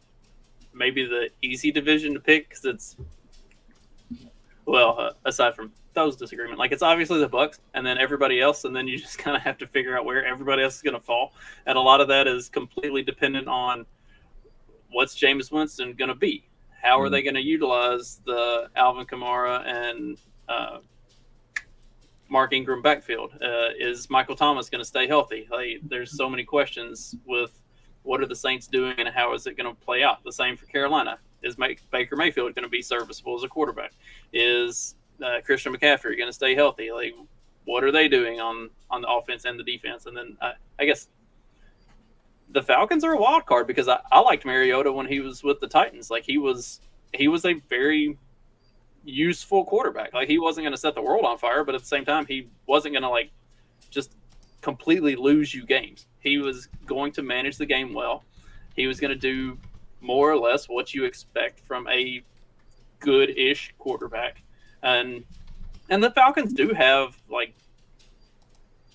maybe the easy division to pick because it's, well, aside from those disagreements, like it's obviously the Bucks and then everybody else, and then you just kind of have to figure out where everybody else is going to fall. And a lot of that is completely dependent on what's Jameis Winston going to be. How are they going to utilize the Alvin Kamara and Mark Ingram backfield? Is Michael Thomas going to stay healthy? Like, there's so many questions with what are the Saints doing and how is it going to play out? The same for Carolina. Is Baker Mayfield going to be serviceable as a quarterback? Is Christian McCaffrey going to stay healthy? Like, what are they doing on the offense and the defense? And then I guess the Falcons are a wild card because I liked Mariota when he was with the Titans. Like he was a very useful quarterback. Like he wasn't going to set the world on fire, but at the same time, he wasn't going to like just completely lose you games. He was going to manage the game well. He was going to do more or less what you expect from a good-ish quarterback. And the Falcons do have like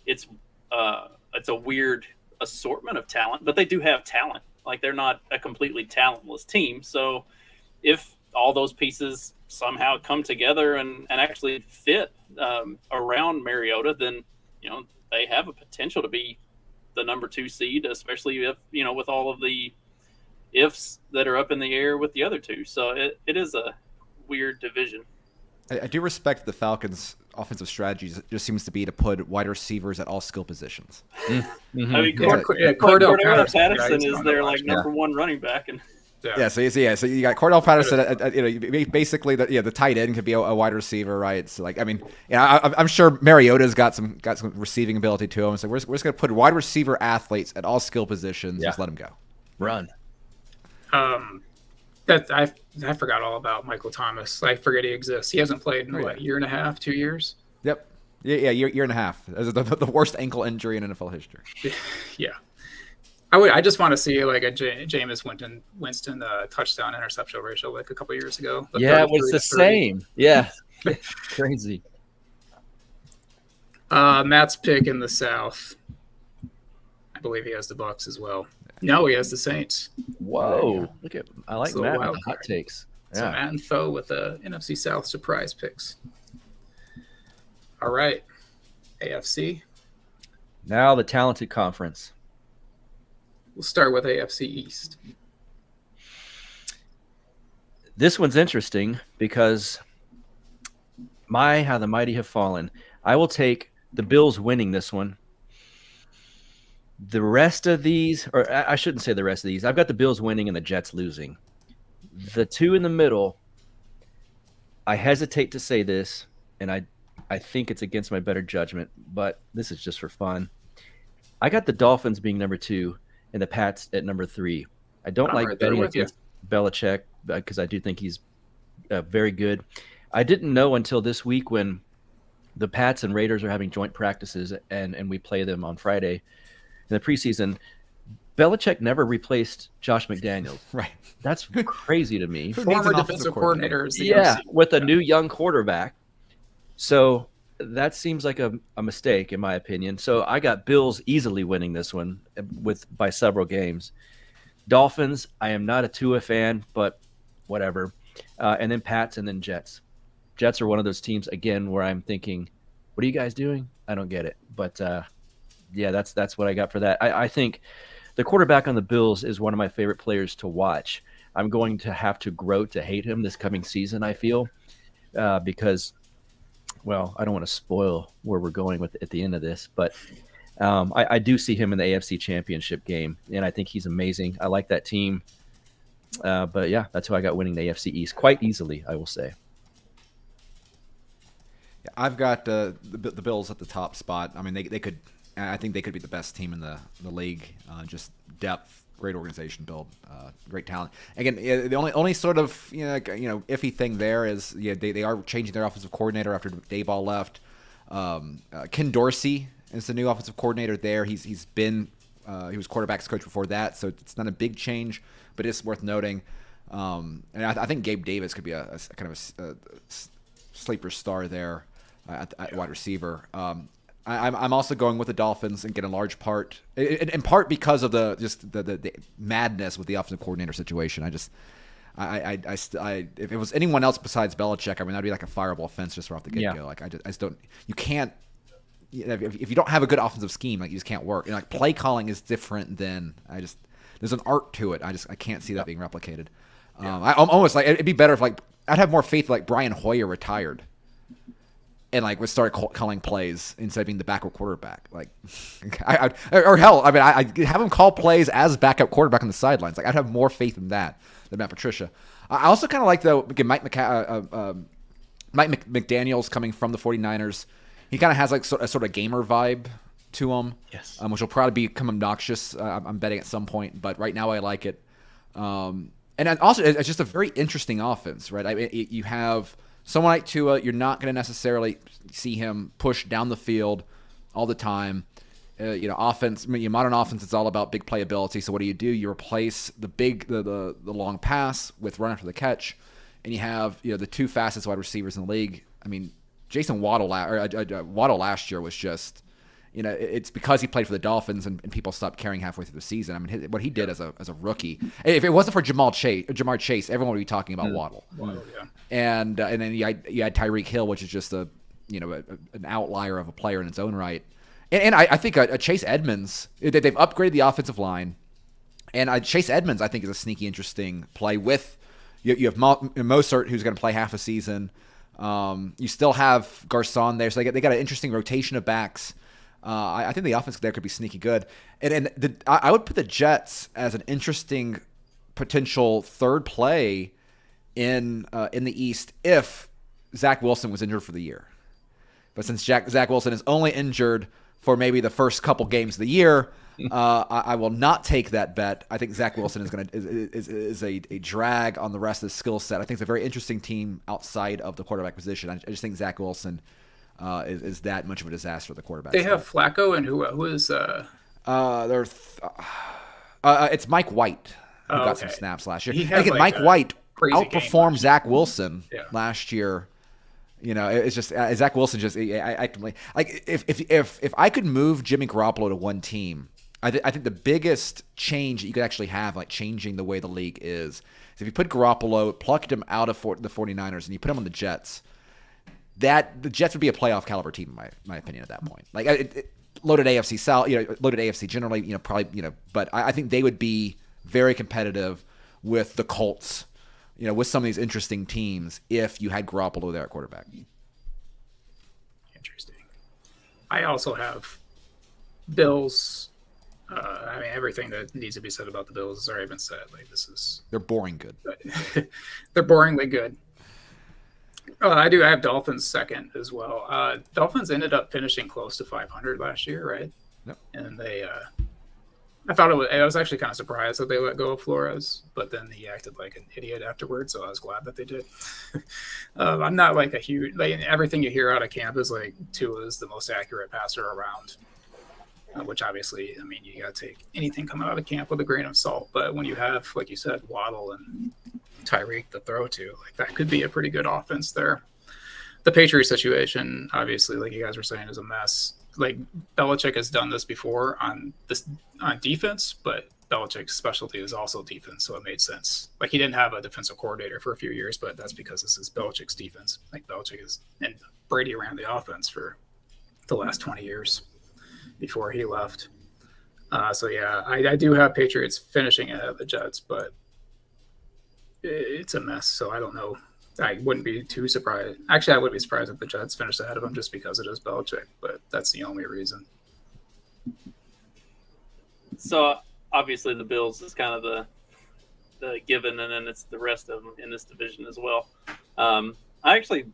it's a weird assortment of talent, but they do have talent. Like they're not a completely talentless team. So if all those pieces somehow come together and actually fit around Mariota, then they have a potential to be the number 2 seed, especially if with all of the ifs that are up in the air with the other two. So it is a weird division. I do respect the Falcons' offensive strategies. It just seems to be to put wide receivers at all skill positions. Mm-hmm. I mean, Cordell Patterson is their like number 1 running back, and so you got Cordell Patterson. Basically, the tight end could be a wide receiver, right? So like, I mean, I'm sure Mariota's got some receiving ability to him. So we're just going to put wide receiver athletes at all skill positions. Just let them go. Run. That I forgot all about Michael Thomas. I forget he exists. He hasn't played in a year and a half, 2 years. Yep. Yeah, year and a half. That was the worst ankle injury in NFL history. Yeah. I just want to see like a Jameis Winston touchdown interception ratio like a couple years ago. Yeah, it was the same. Yeah. Crazy. Matt's pick in the South. I believe he has the Bucks as well. No, he has the Saints. Whoa! I like Matt with the hot takes. So Matt and Foe with the NFC South surprise picks. All right, AFC. Now the talented conference. We'll start with AFC East. This one's interesting because how the mighty have fallen. I will take the Bills winning this one. The rest of these, or I shouldn't say the rest of these, I've got the Bills winning and the Jets losing. The two in the middle, I hesitate to say this, and I think it's against my better judgment, but this is just for fun. I got the Dolphins being number 2 and the Pats at number 3. I don't like betting against Belichick because I do think he's very good. I didn't know until this week when the Pats and Raiders are having joint practices and we play them on Friday in the preseason. Belichick never replaced Josh McDaniels. Right. That's crazy to me. Former defensive coordinator. With a new young quarterback. So that seems like a mistake in my opinion. So I got Bills easily winning this one by several games. Dolphins, I am not a Tua fan, but whatever. And then Pats, and then Jets. Jets are one of those teams again where I'm thinking, what are you guys doing? I don't get it. But yeah, that's what I got for that. I think the quarterback on the Bills is one of my favorite players to watch. I'm going to have to grow to hate him this coming season, I feel, because, well, I don't want to spoil where we're going with at the end of this, but I do see him in the AFC Championship game, and I think he's amazing. I like that team. But yeah, that's who I got winning the AFC East quite easily, I will say. Yeah, I've got the Bills at the top spot. I mean, they could. I think they could be the best team in the league. Just depth, great organization build, great talent. Again, the only sort of iffy thing there is they are changing their offensive coordinator after Dayball left. Ken Dorsey is the new offensive coordinator there. He was quarterbacks coach before that, so it's not a big change, but it's worth noting. And I think Gabe Davis could be a kind of a sleeper star there at wide receiver. I'm also going with the Dolphins, and get in large part, in part because of the madness with the offensive coordinator situation. If it was anyone else besides Belichick, I mean, that'd be like a fireable offense just right off the get go. Yeah. Like I just don't. You can't. If you don't have a good offensive scheme, like you just can't work. And like play calling is different than there's an art to it. I can't see that being replicated. I'm almost like it'd be better if I'd have more faith like Brian Hoyer retired and would start calling plays instead of being the backup quarterback. Or hell, I mean, I have him call plays as backup quarterback on the sidelines. I'd have more faith in that than Matt Patricia. I also kind of like though Mike McDaniels coming from the 49ers. He kind of has a sort of gamer vibe to him, Yes. Which will probably become obnoxious. I'm betting at some point, but right now I like it. And also, it's just a very interesting offense, right? I mean, you have someone like Tua. You're not going to necessarily see him push down the field all the time. Offense. I mean, modern offense is all about big playability. So what do? You replace the long pass with run after the catch, and you have the two fastest wide receivers in the league. I mean, Jason Waddle last year was just. It's because he played for the Dolphins and people stopped caring halfway through the season. I mean, what he did as a rookie, if it wasn't for Jamar Chase, everyone would be talking about Waddle. Waddle, yeah. And then you had Tyreek Hill, which is just an outlier of a player in its own right. And I think a Chase Edmonds, they've upgraded the offensive line, and Chase Edmonds I think is a sneaky interesting play. With you have Mostert, who's going to play half a season. You still have Garcon there, so they got an interesting rotation of backs. I think the offense there could be sneaky good. And I would put the Jets as an interesting potential third play in the East if Zach Wilson was injured for the year. But since Zach Wilson is only injured for maybe the first couple games of the year, I will not take that bet. I think Zach Wilson is a drag on the rest of the skill set. I think it's a very interesting team outside of the quarterback position. I just think Zach Wilson is that much of a disaster at the quarterback. They have Flacco, and who is it's Mike White who got some snaps last year. Again, Mike White outperformed Zach Wilson last year. It's just Zach Wilson just if I could move Jimmy Garoppolo to one team, I think the biggest change that you could actually have, changing the way the league is if you put Garoppolo, plucked him out of the 49ers, and you put him on the Jets. That the Jets would be a playoff caliber team, in my opinion, at that point. Loaded AFC South, loaded AFC generally, probably, but I think they would be very competitive with the Colts, with some of these interesting teams if you had Garoppolo there at quarterback. Interesting. I also have Bills. I mean, everything that needs to be said about the Bills has already been said. They're boring good. They're boringly good. I have Dolphins second as well. Dolphins ended up finishing close to 500 last year, right? Yep. And they, I was actually kind of surprised that they let go of Flores, but then he acted like an idiot afterwards, so I was glad that they did. I'm not a huge, everything you hear out of camp is Tua is the most accurate passer around, which obviously, I mean, you got to take anything coming out of camp with a grain of salt, but when you have, like you said, Waddle and Tyreek to throw to, that could be a pretty good offense there. the Patriots situation, obviously, like you guys were saying, is a mess. Like Belichick has done this before on defense, but Belichick's specialty is also defense, so it made sense. Like he didn't have a defensive coordinator for a few years, but that's because this is Belichick's defense. Like Belichick is, and Brady ran the offense for the last 20 years before he left. So yeah, I do have Patriots finishing ahead of the Jets, but it's a mess. So I don't know. I wouldn't be too surprised. Actually, I would be surprised if the Jets finished ahead of them just because it is Belichick, but that's the only reason. So obviously the Bills is kind of the given, and then it's the rest of them in this division as well. I actually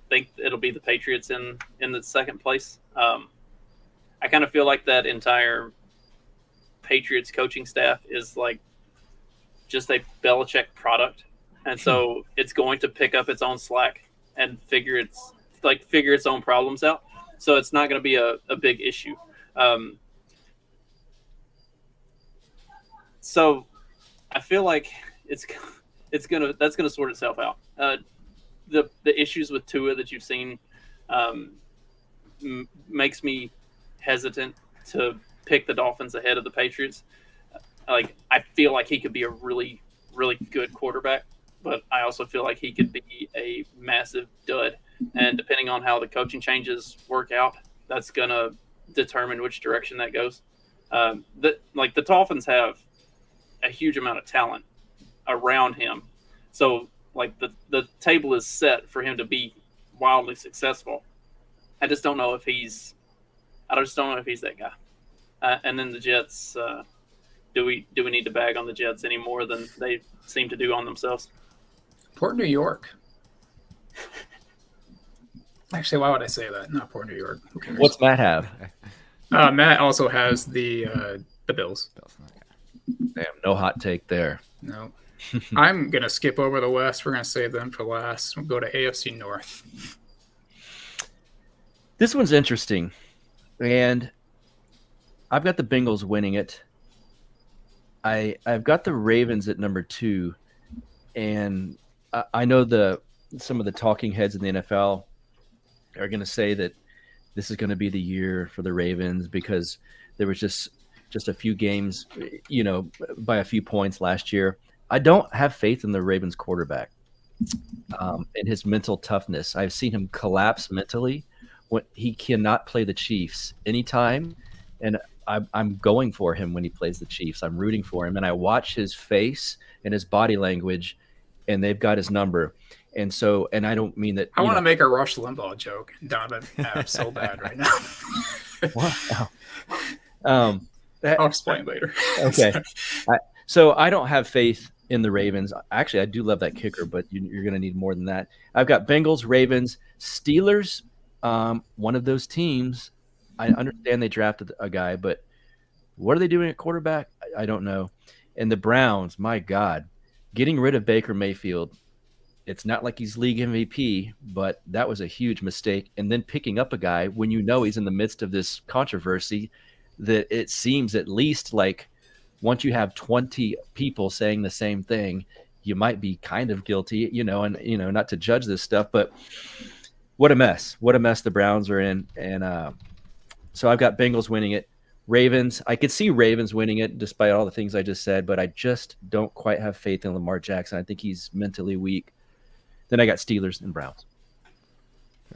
think it'll be the Patriots in the second place. I kind of feel like that entire Patriots coaching staff is like just a Belichick product. And so it's going to pick up its own slack and figure its own problems out. So it's not going to be a big issue. So I feel like that's gonna sort itself out. The issues with Tua that you've seen makes me hesitant to pick the Dolphins ahead of the Patriots. Like I feel like he could be a really, really good quarterback, but I also feel like he could be a massive dud. And depending on how the coaching changes work out, that's gonna determine which direction that goes. The Dolphins have a huge amount of talent around him, so like the table is set for him to be wildly successful. I just don't know if he's that guy. And then the Jets. Do we need to bag on the Jets any more than they seem to do on themselves? Port New York. Actually, why would I say that? Not Port New York. Who cares? What's Matt have? Matt also has the Bills. Damn, no hot take there. No. I'm going to skip over the West. We're going to save them for last. We'll go to AFC North. This one's interesting. And I've got the Bengals winning it. I've got the Ravens at number 2. And I know some of the talking heads in the NFL are going to say that this is going to be the year for the Ravens because there was just a few games, by a few points last year. I don't have faith in the Ravens quarterback and his mental toughness. I've seen him collapse mentally when he cannot play the Chiefs anytime. And I'm going for him when he plays the Chiefs. I'm rooting for him. And I watch his face and his body language, and they've got his number. And so, and I don't mean that. I want to make a Rush Limbaugh joke. Donovan Abs so bad right now. Wow. I'll explain later. Okay. So I don't have faith in the Ravens. Actually, I do love that kicker, but you're going to need more than that. I've got Bengals, Ravens, Steelers. One of those teams. I understand they drafted a guy, but what are they doing at quarterback? I don't know. And the Browns, my God, getting rid of Baker Mayfield. It's not like he's league MVP, but that was a huge mistake. And then picking up a guy when he's in the midst of this controversy that it seems at least like once you have 20 people saying the same thing, you might be kind of guilty, and not to judge this stuff, but what a mess. What a mess the Browns are in. And so I've got Bengals winning it. Ravens, I could see Ravens winning it despite all the things I just said, but I just don't quite have faith in Lamar Jackson. I think he's mentally weak. Then I got Steelers and Browns.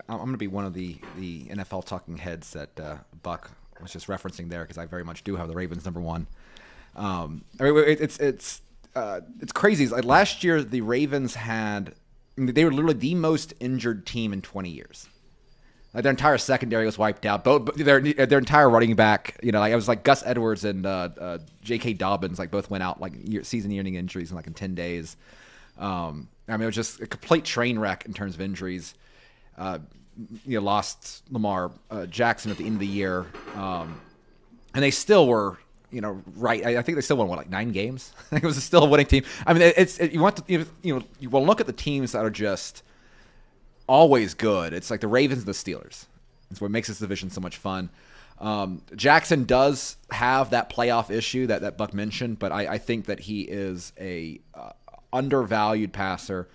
I'm going to be one of the NFL talking heads that Buck was just referencing there because I very much do have the Ravens number 1. It's crazy. Like last year, the Ravens they were literally the most injured team in 20 years. Like their entire secondary was wiped out. Both their entire running back, it was like Gus Edwards and J.K. Dobbins, like both went out like season-ending injuries in 10 days. It was just a complete train wreck in terms of injuries. Lost Lamar Jackson at the end of the year, and they still were, right. I think they still won 9 games. I think it was still a winning team. You want to, you will look at the teams that are just always good. It's like the Ravens and the Steelers. It's what makes this division so much fun. Jackson does have that playoff issue that Buck mentioned, but I think that he is a undervalued passer,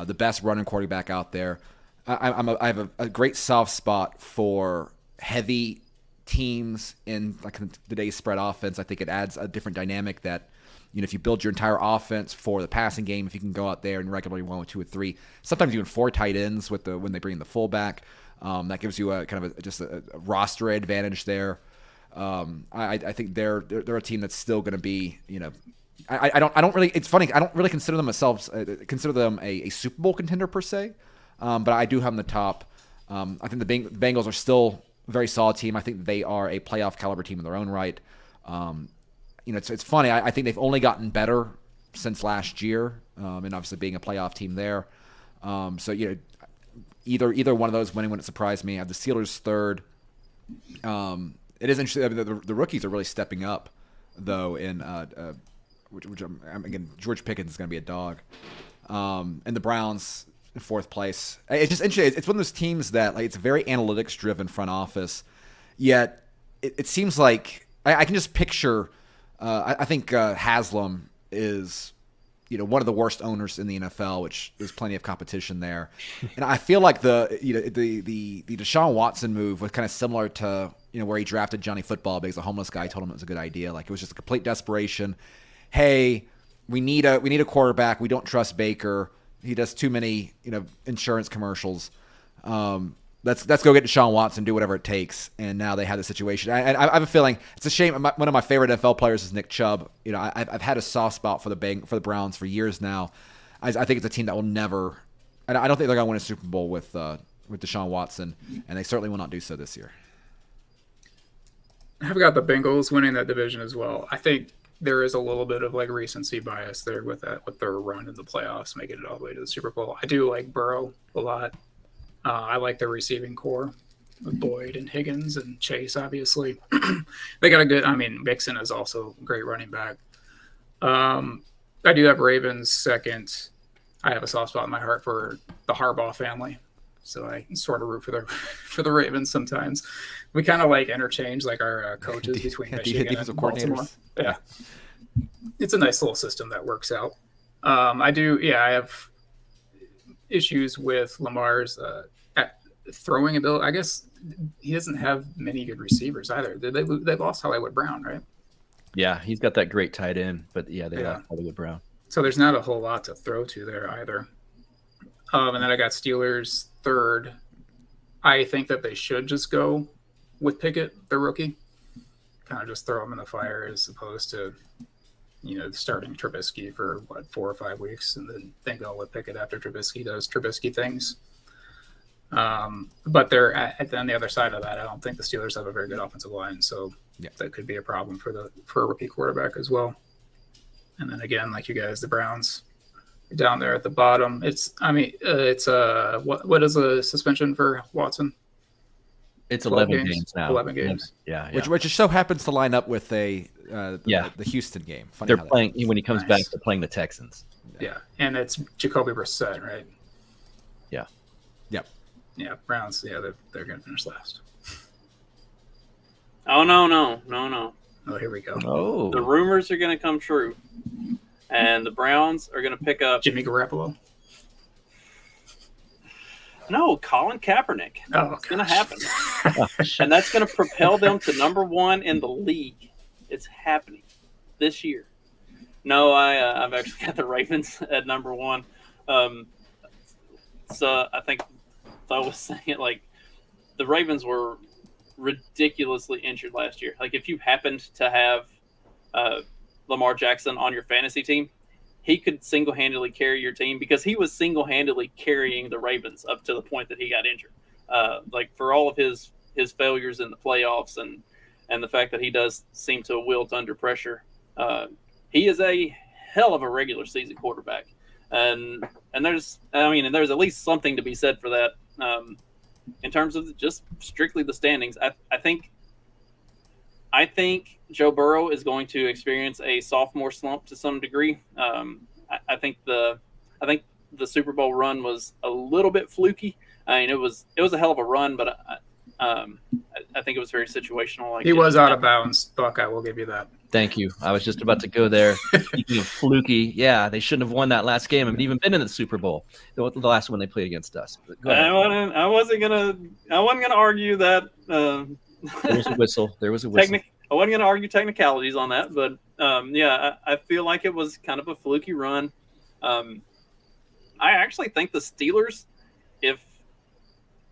the best running quarterback out there. I have a great soft spot for heavy teams in like today's spread offense. I think it adds a different dynamic that, if you build your entire offense for the passing game, if you can go out there and regularly run with 2 or 3, sometimes even 4 tight ends when they bring in the fullback, that gives you a kind of just a roster advantage there. I think they're a team that's still going to be, I don't really. It's funny. I don't really consider them a Super Bowl contender per se, but I do have them the top. I think the Bengals are still a very solid team. I think they are a playoff caliber team in their own right. It's funny. I think they've only gotten better since last year, and obviously being a playoff team there. So either one of those winning wouldn't surprise me. I have the Steelers third. It is interesting. I mean, the rookies are really stepping up, though. Again, George Pickens is going to be a dog, and the Browns in 4th place. It's just interesting. It's one of those teams that it's a very analytics driven front office, yet it seems like I can just picture. I think Haslam is, one of the worst owners in the NFL, which there's plenty of competition there, and I feel like the Deshaun Watson move was kind of similar to where he drafted Johnny Football because a homeless guy told him it was a good idea. Like, it was just a complete desperation. Hey, we need a quarterback. We don't trust Baker. He does too many insurance commercials. Let's go get Deshaun Watson, do whatever it takes. And now they have the situation. I have a feeling it's a shame. One of my favorite NFL players is Nick Chubb. I've had a soft spot for the Browns for years now. I think it's a team that will never. I don't think they're going to win a Super Bowl with Deshaun Watson, and they certainly will not do so this year. I've got the Bengals winning that division as well. I think there is a little bit of recency bias there with their run in the playoffs, making it all the way to the Super Bowl. I do like Burrow a lot. I like their receiving core with Boyd and Higgins and Chase, obviously. They got a good, Mixon is also a great running back. I do have Ravens second. I have a soft spot in my heart for the Harbaugh family. So I sort of root for the Ravens sometimes. We kind of interchange our coaches between Michigan and Baltimore. Yeah. It's a nice little system that works out. I have issues with Lamar's throwing ability. I guess he doesn't have many good receivers either. They lost Hollywood Brown, right? Yeah, he's got that great tight end, but they lost Hollywood Brown. So there's not a whole lot to throw to there either. And then I got Steelers third. I think that they should just go with Pickett, the rookie. Kind of just throw him in the fire as opposed to, starting Trubisky for 4 or 5 weeks and then go with Pickett after Trubisky does Trubisky things. But they're on the other side of that. I don't think the Steelers have a very good offensive line, so that could be a problem for a rookie quarterback as well. And then again, like you guys, the Browns down there at the bottom. It's what is a suspension for Watson? It's 11 games now. 11 games. Yeah. Which just so happens to line up with the Houston game. Funny they're playing when he comes back. They're playing the Texans. Yeah, and it's Jacoby Brissett, right? Yeah. Yep. Yeah, Browns. Yeah, they're going to finish last. Oh no! Oh, here we go. Oh, the rumors are going to come true, and the Browns are going to pick up Jimmy Garoppolo. No, Colin Kaepernick. Oh, it's going to happen. And that's going to propel them to number 1 in the league. It's happening this year. No, I've actually got the Ravens at number 1. So I think I was saying, the Ravens were ridiculously injured last year. If you happened to have Lamar Jackson on your fantasy team, he could single-handedly carry your team because he was single-handedly carrying the Ravens up to the point that he got injured. For all of his failures in the playoffs and the fact that he does seem to wilt under pressure, he is a hell of a regular season quarterback. And there's at least something to be said for that. In terms of just strictly the standings, I think Joe Burrow is going to experience a sophomore slump to some degree. I think the Super Bowl run was a little bit fluky. It was a hell of a run, but I think it was very situational. He was out of bounds, Buck. I will give you that. Thank you. I was just about to go there. Speaking of fluky, yeah, they shouldn't have won that last game and even been in the Super Bowl, the last one they played against us. But go ahead. I wasn't gonna argue that. There was a whistle. There was a whistle. I wasn't gonna argue technicalities on that, but yeah, I feel like it was kind of a fluky run. I actually think the Steelers, if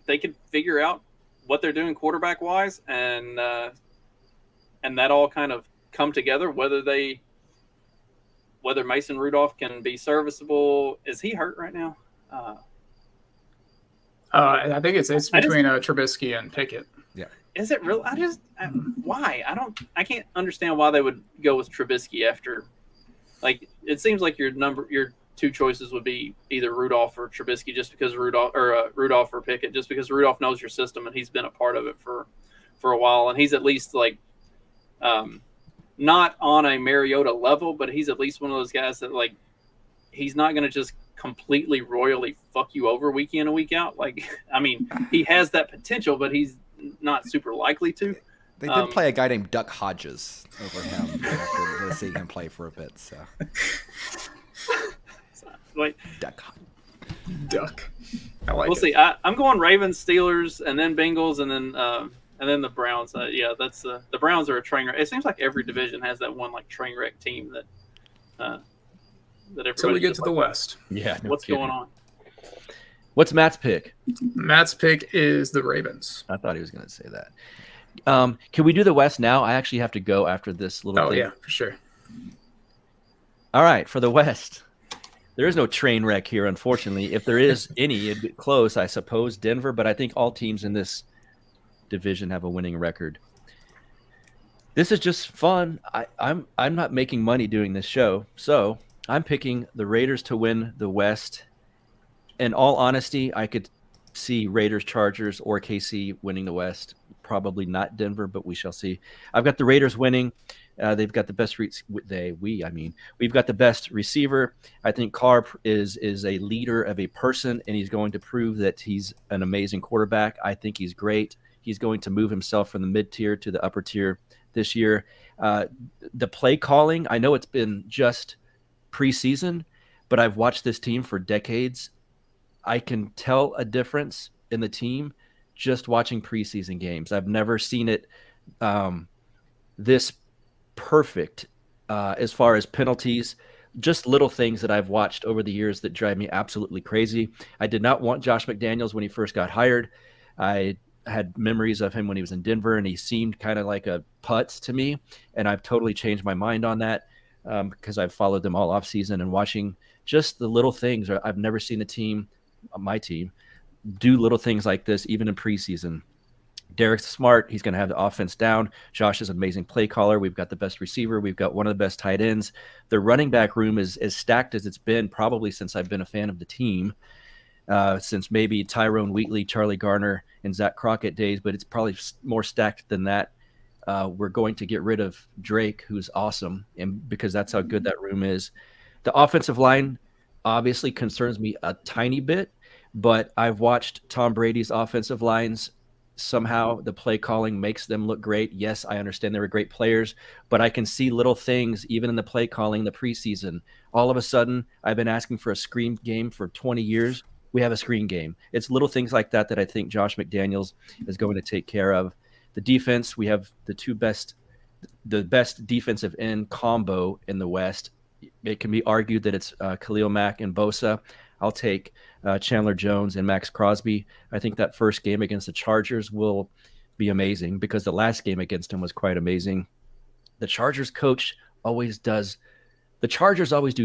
they could figure out what they're doing quarterback wise, and that all kind of come together, whether Mason Rudolph can be serviceable. Is he hurt right now? I think it's between Trubisky and Pickett. Yeah. Is it real? Why? I can't understand why they would go with Trubisky after. Like, it seems like your two choices would be either Rudolph or Trubisky, just because Rudolph or Pickett, just because Rudolph knows your system and he's been a part of it for a while, and he's at least like, not on a Mariota level, but he's at least one of those guys that, like, he's not going to just completely royally fuck you over week in and week out. Like, I mean, he has that potential, but he's not super likely to. They did play a guy named Duck Hodges over him after seeing him play for a bit. So, like, Duck. I like we'll it. see. I'm going Ravens, Steelers, and then Bengals, and then the Browns. Yeah, that's the Browns are a train wreck. It seems like every division has that one like train wreck team that everybody. Until we get to the West. Yeah. What's going on? What's Matt's pick? Matt's pick is the Ravens. I thought he was going to say that. Can we do the West now? I actually have to go after this little thing. Oh, yeah, for sure. All right, for the West. There is no train wreck here, unfortunately. If there is any, it'd be close, I suppose, Denver, but I think all teams in this division have a winning record. This is just fun. I'm not making money doing this show, so I'm picking the Raiders to win the West. In all honesty, I could see Raiders, Chargers, or KC winning the West. Probably not Denver, but we shall see. I've got the Raiders winning. They've got the best we've got the best receiver. I think Carr is a leader of a person, and he's going to prove that he's an amazing quarterback. I think he's great. He's going to move himself from the mid-tier to the upper tier this year. The play calling, I know it's been just preseason, but I've watched this team for decades. I can tell a difference in the team just watching preseason games. I've never seen it this perfect as far as penalties, just little things that I've watched over the years that drive me absolutely crazy. I did not want Josh McDaniels when he first got hired. I had memories of him when he was in Denver, and he seemed kind of like a putz to me, and I've totally changed my mind on that because I've followed them all offseason and watching just the little things. I've never seen a team, my team, do little things like this, even in preseason. Derek's smart. He's going to have the offense down. Josh is an amazing play caller. We've got the best receiver. We've got one of the best tight ends. The running back room is as stacked as it's been probably since I've been a fan of the team, since maybe Tyrone Wheatley, Charlie Garner, and Zach Crockett days, but it's probably more stacked than that. We're going to get rid of Drake, who's awesome, and because that's how good that room is. The offensive line obviously concerns me a tiny bit, but I've watched Tom Brady's offensive lines. Somehow the play calling makes them look great. Yes, I understand they were great players, but I can see little things even in the play calling, the preseason. All of a sudden, I've been asking for a screen game for 20 years. We have a screen game. It's little things like that that I think Josh McDaniels is going to take care of. The defense, we have the best defensive end combo in the West. It can be argued that it's Khalil Mack and Bosa. I'll take Chandler Jones and Max Crosby. I think that first game against the Chargers will be amazing because the last game against him was quite amazing. The Chargers coach always do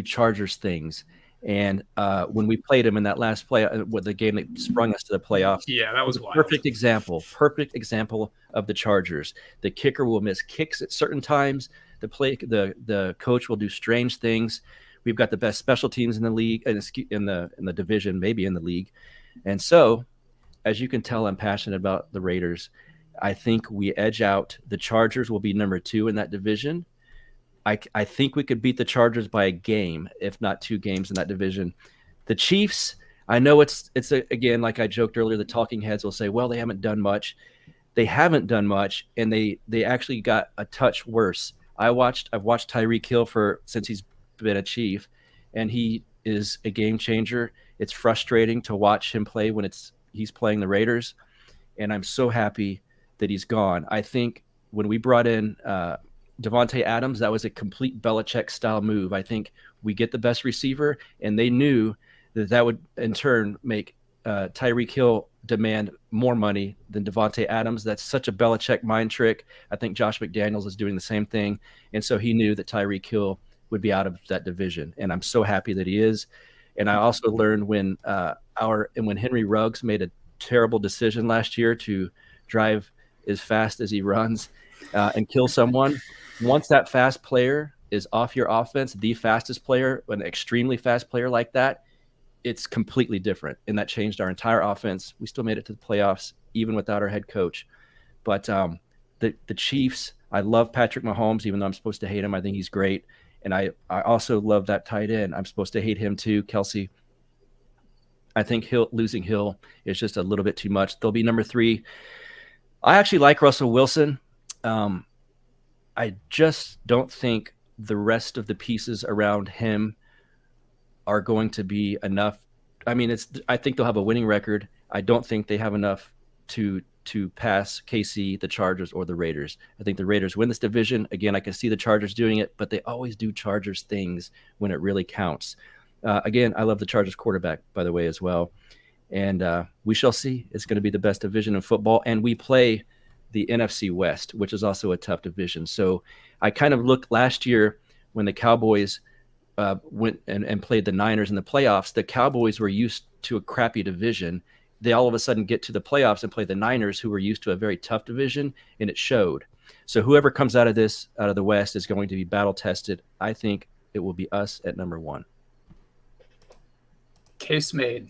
Chargers things. And when we played him in that last play, the game that sprung us to the playoffs, yeah, that was wild. Perfect example of the Chargers. The kicker will miss kicks at certain times. The coach will do strange things. We've got the best special teams in the league, in the division, maybe in the league. And so, as you can tell, I'm passionate about the Raiders. I think we edge out. The Chargers will be number 2 in that division. I think we could beat the Chargers by a game, if not 2 games in that division. The Chiefs, I know it's again, like I joked earlier, the talking heads will say, well, they haven't done much. They haven't done much, and they actually got a touch worse. I've watched Tyreek Hill since he's been a Chief, and he is a game changer. It's frustrating to watch him play when he's playing the Raiders, and I'm so happy that he's gone. I think when we brought in Devontae Adams, that was a complete Belichick style move. I think we get the best receiver, and they knew that would in turn make Tyreek Hill demand more money than Devontae Adams. That's such a Belichick mind trick. I think Josh McDaniels is doing the same thing, and so he knew that Tyreek Hill would be out of that division, and I'm so happy that he is. And I also learned when Henry Ruggs made a terrible decision last year to drive as fast as he runs and kill someone. Once that fast player is off your offense, the fastest player, an extremely fast player like that, it's completely different. And that changed our entire offense. We still made it to the playoffs, even without our head coach. But the Chiefs, I love Patrick Mahomes, even though I'm supposed to hate him. I think he's great. And I also love that tight end. I'm supposed to hate him too, Kelsey. I think losing Hill is just a little bit too much. They'll be number 3. I actually like Russell Wilson. I just don't think the rest of the pieces around him are going to be enough. I mean, I think they'll have a winning record. I don't think they have enough to pass KC, the Chargers, or the Raiders. I think the Raiders win this division. Again, I can see the Chargers doing it, but they always do Chargers things when it really counts. Again, I love the Chargers quarterback, by the way, as well. And we shall see. It's going to be the best division in football. And we play the NFC West, which is also a tough division. So I kind of looked last year when the Cowboys went and played the Niners in the playoffs. The Cowboys were used to a crappy division. They all of a sudden get to the playoffs and play the Niners, who were used to a very tough division, and it showed. So whoever comes out of the West is going to be battle tested. I think it will be us at number 1. Case made.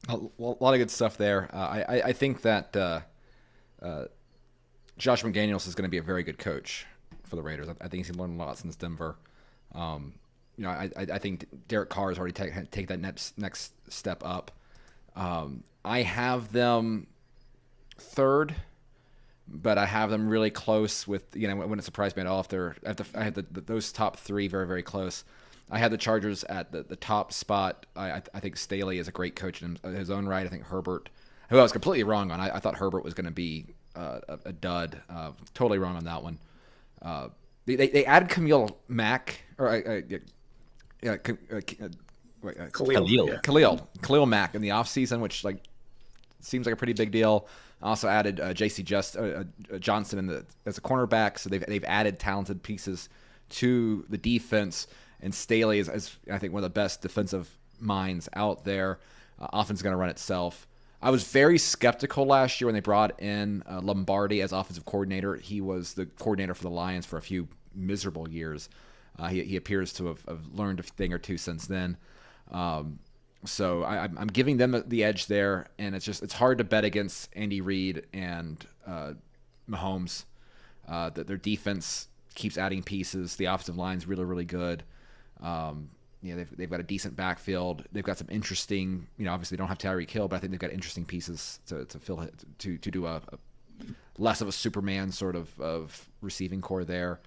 A lot of good stuff there. I think that Josh McDaniels is going to be a very good coach for the Raiders. I think he's learned a lot since Denver. I think Derek Carr has already take that next step up. I have them 3rd, but I have them really close with, it wouldn't surprise me at all if I had those top 3 very, very close. I had the Chargers at the top spot. I think Staley is a great coach in his own right. I think Herbert, who I was completely wrong on. I thought Herbert was going to be a dud. Totally wrong on that one. They added Khalil Mack Khalil Mack in the offseason, which seems like a pretty big deal. Also added J.C. Johnson as a cornerback, so they've added talented pieces to the defense. And Staley is I think one of the best defensive minds out there. Offense is going to run itself. I was very skeptical last year when they brought in Lombardi as offensive coordinator. He was the coordinator for the Lions for a few miserable years. He appears to have learned a thing or two since then. So I'm giving them the edge there, and it's hard to bet against Andy Reid and Mahomes. That their defense keeps adding pieces. The offensive line's really, really good. They've got a decent backfield. They've got some interesting, obviously they don't have Tyreek Hill, but I think they've got interesting pieces to fill it, to do a less of a Superman sort of receiving core there.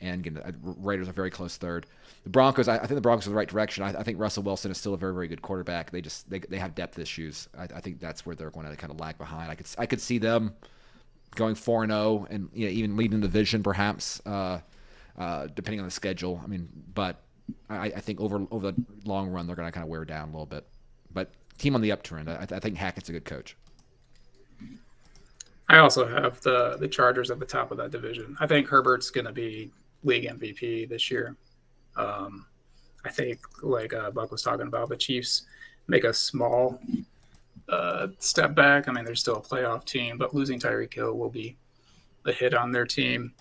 And again, the Raiders are very close 3rd. The Broncos, I think the Broncos are the right direction. I think Russell Wilson is still a very, very good quarterback. They have depth issues. I think that's where they're going to kind of lag behind. I could see them going 4-0 and even leading the division perhaps, depending on the schedule. But I think over the long run they're going to kind of wear down a little bit. But team on the uptrend. I think Hackett's a good coach. I also have the Chargers at the top of that division. I think Herbert's going to be league MVP this year. I think, like Buck was talking about, the Chiefs make a small step back. They're still a playoff team, but losing Tyreek Hill will be a hit on their team.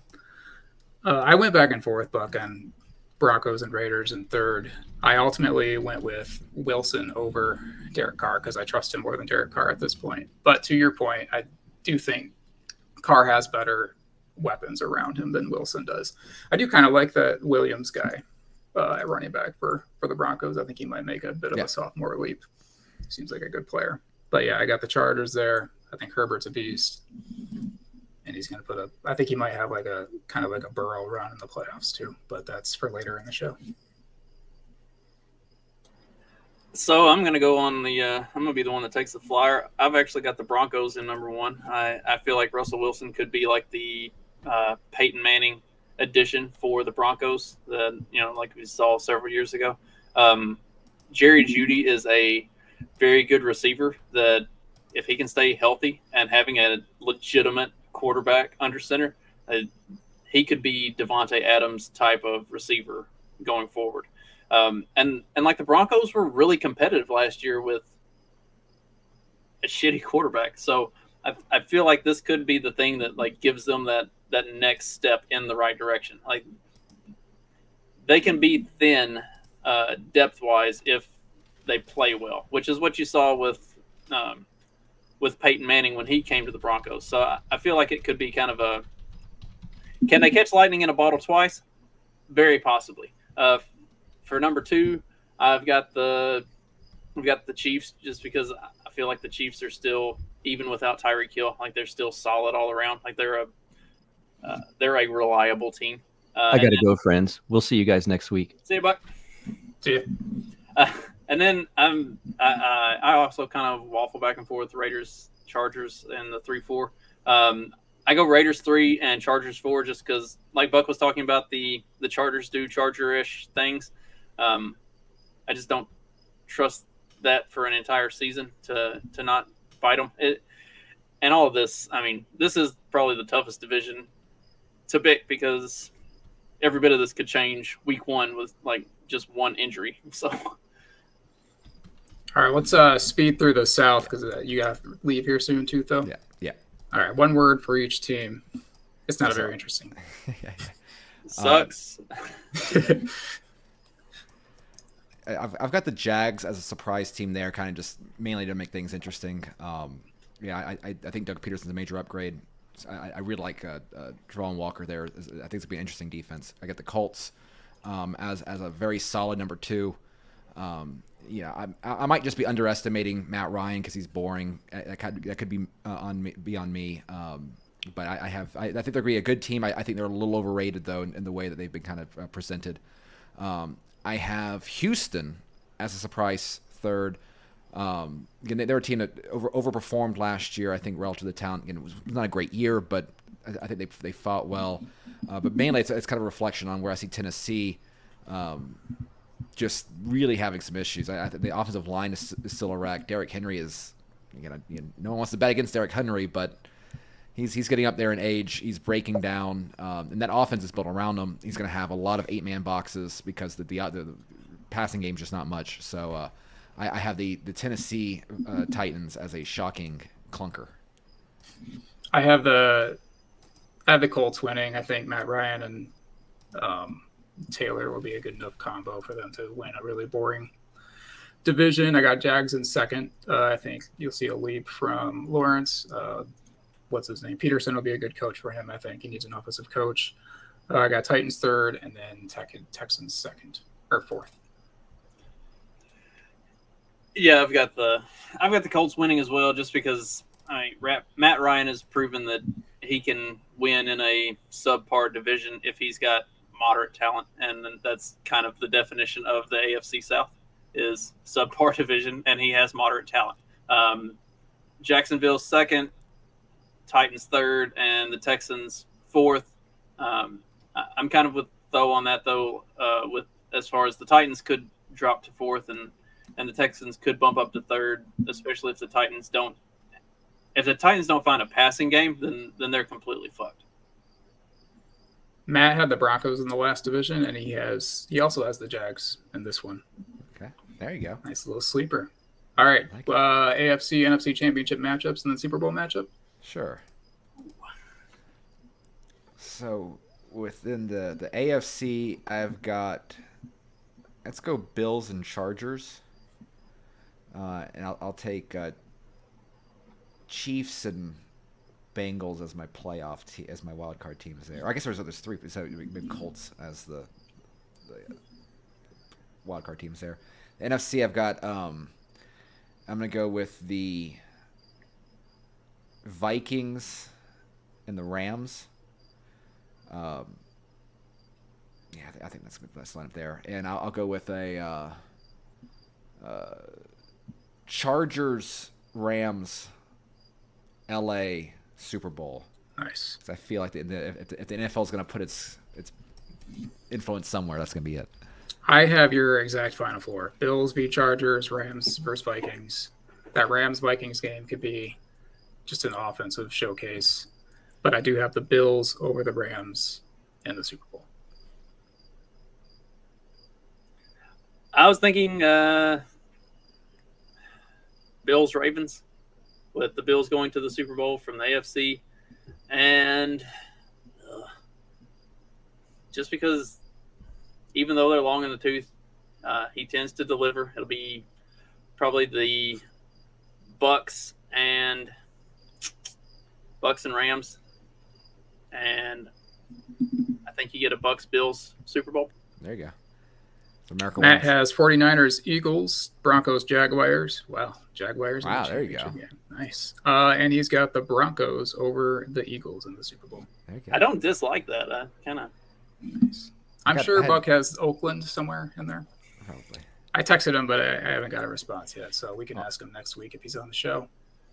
I went back and forth, Buck, on Broncos and Raiders in 3rd. I ultimately went with Wilson over Derek Carr because I trust him more than Derek Carr at this point. But to your point, I do think Carr has better weapons around him than Wilson does. I do kind of like that Williams guy at running back for the Broncos. I think he might make a bit of a sophomore leap. Seems like a good player. But yeah, I got the Chargers there. I think Herbert's a beast. and he's going to put up. I think he might have like a kind of like a Burrow run in the playoffs too, but that's for later in the show. So I'm gonna go on the. I'm gonna be the one that takes the flyer. I've actually got the Broncos in number one. I feel like Russell Wilson could be like the Peyton Manning addition for the Broncos. Like we saw several years ago. Jerry Jeudy is a very good receiver that if he can stay healthy and having a legitimate quarterback under center, he could be Devontae Adams type of receiver going forward. And like the Broncos were really competitive last year with a shitty quarterback. So I feel like this could be the thing that like gives them that next step in the right direction. Like they can be thin depth wise if they play well, which is what you saw with Peyton Manning when he came to the Broncos. So I feel like it could be kind of a, can they catch lightning in a bottle twice? Very possibly. For number two, we've got the Chiefs, just because I feel like the Chiefs are still, even without Tyreek Hill, like they're still solid all around. Like they're a reliable team. I got to go, friends. We'll see you guys next week. See you, Buck. See you. And then I also kind of waffle back and forth Raiders, Chargers, and the 3-4. I go Raiders 3 and Chargers 4 just because, like Buck was talking about, the Chargers do Charger-ish things. I just don't trust that for an entire season to not fight them. And all of this, I mean, this is probably the toughest division to pick because every bit of this could change week one with like just one injury. So, all right, let's speed through the South because you got to leave here soon too, though. Yeah. All right, one word for each team. It's not very interesting. Sucks. I've got the Jags as a surprise team there, kind of just mainly to make things interesting. I think Doug Peterson's a major upgrade. I really like Jerome Walker there. I think it's going to be an interesting defense. I got the Colts as a very solid number two. I might just be underestimating Matt Ryan because he's boring. That could be on me. But I think they're going to be a good team. I think they're a little overrated though in the way that they've been kind of presented. I have Houston as a surprise third. Again, they're a team that overperformed last year. I think relative to the talent. Again, it was not a great year, but I think they fought well. But mainly, it's kind of a reflection on where I see Tennessee just really having some issues. I think the offensive line is still a wreck. Derrick Henry is, no one wants to bet against Derrick Henry, but he's getting up there in age. He's breaking down, and that offense is built around him. He's going to have a lot of 8-man boxes because the passing game's just not much. So I have the Tennessee Titans as a shocking clunker. I have the Colts winning. I think Matt Ryan and Taylor will be a good enough combo for them to win a really boring division. I got Jags in second. I think you'll see a leap from Lawrence. What's his name? Peterson will be a good coach for him. I think he needs an offensive coach. I got Titans third, and then Texans second or fourth. Yeah, I've got the Colts winning as well, just because Matt Ryan has proven that he can win in a subpar division if he's got moderate talent, and that's kind of the definition of the AFC South is subpar division, and he has moderate talent. Jacksonville second, Titans third, and the Texans fourth. I'm kind of with Tho on that though. With as far as the Titans could drop to fourth, and the Texans could bump up to third, especially if the Titans don't find a passing game, then they're completely fucked. Matt had the Broncos in the last division, and he also has the Jags in this one. Okay, there you go. Nice little sleeper. All right, AFC, NFC championship matchups, and then Super Bowl matchup. Sure. So within the AFC, I've got, let's go Bills and Chargers, and I'll take Chiefs and Bengals as my playoff as my wild card teams there. I guess there's three, so maybe Colts as the wild card teams there. The NFC, I've got I'm gonna go with the Vikings and the Rams. Yeah, I think that's the best lineup there. And I'll go with a Chargers, Rams, LA Super Bowl. Nice. Because I feel like if the NFL is going to put its influence somewhere, that's going to be it. I have your exact Final Four. Bills v. Chargers, Rams versus Vikings. That Rams-Vikings game could be just an offensive showcase. But I do have the Bills over the Rams in the Super Bowl. I was thinking Bills Ravens, with the Bills going to the Super Bowl from the AFC, and just because even though they're long in the tooth, he tends to deliver. It'll be probably the Bucks and Rams, and I think you get a Bucks Bills Super Bowl. There you go. America Matt wins. has 49ers, Eagles, Broncos, Jaguars. Wow, Jaguars. in the Wow, there you championship game. Nice. And he's got the Broncos over the Eagles in the Super Bowl. There you go. I don't dislike that. I kind of. Nice. I'm I sure had- Buck has Oakland somewhere in there. Probably. I texted him, but I haven't got a response yet, so we can ask him next week if he's on the show.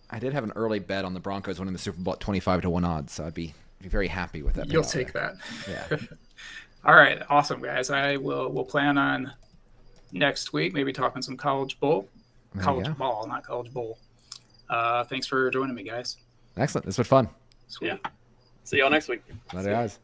I did have an early bet on the Broncos winning the Super Bowl at 25-1 odds, so I'd be very happy with that. You'll payout take there. that. Yeah. All right, awesome, guys. We'll plan on next week, maybe talking some college ball, There you college go. ball, not college bowl. Thanks for joining me, guys. Excellent. This was fun. Sweet. Yeah. See y'all next week. Later, guys.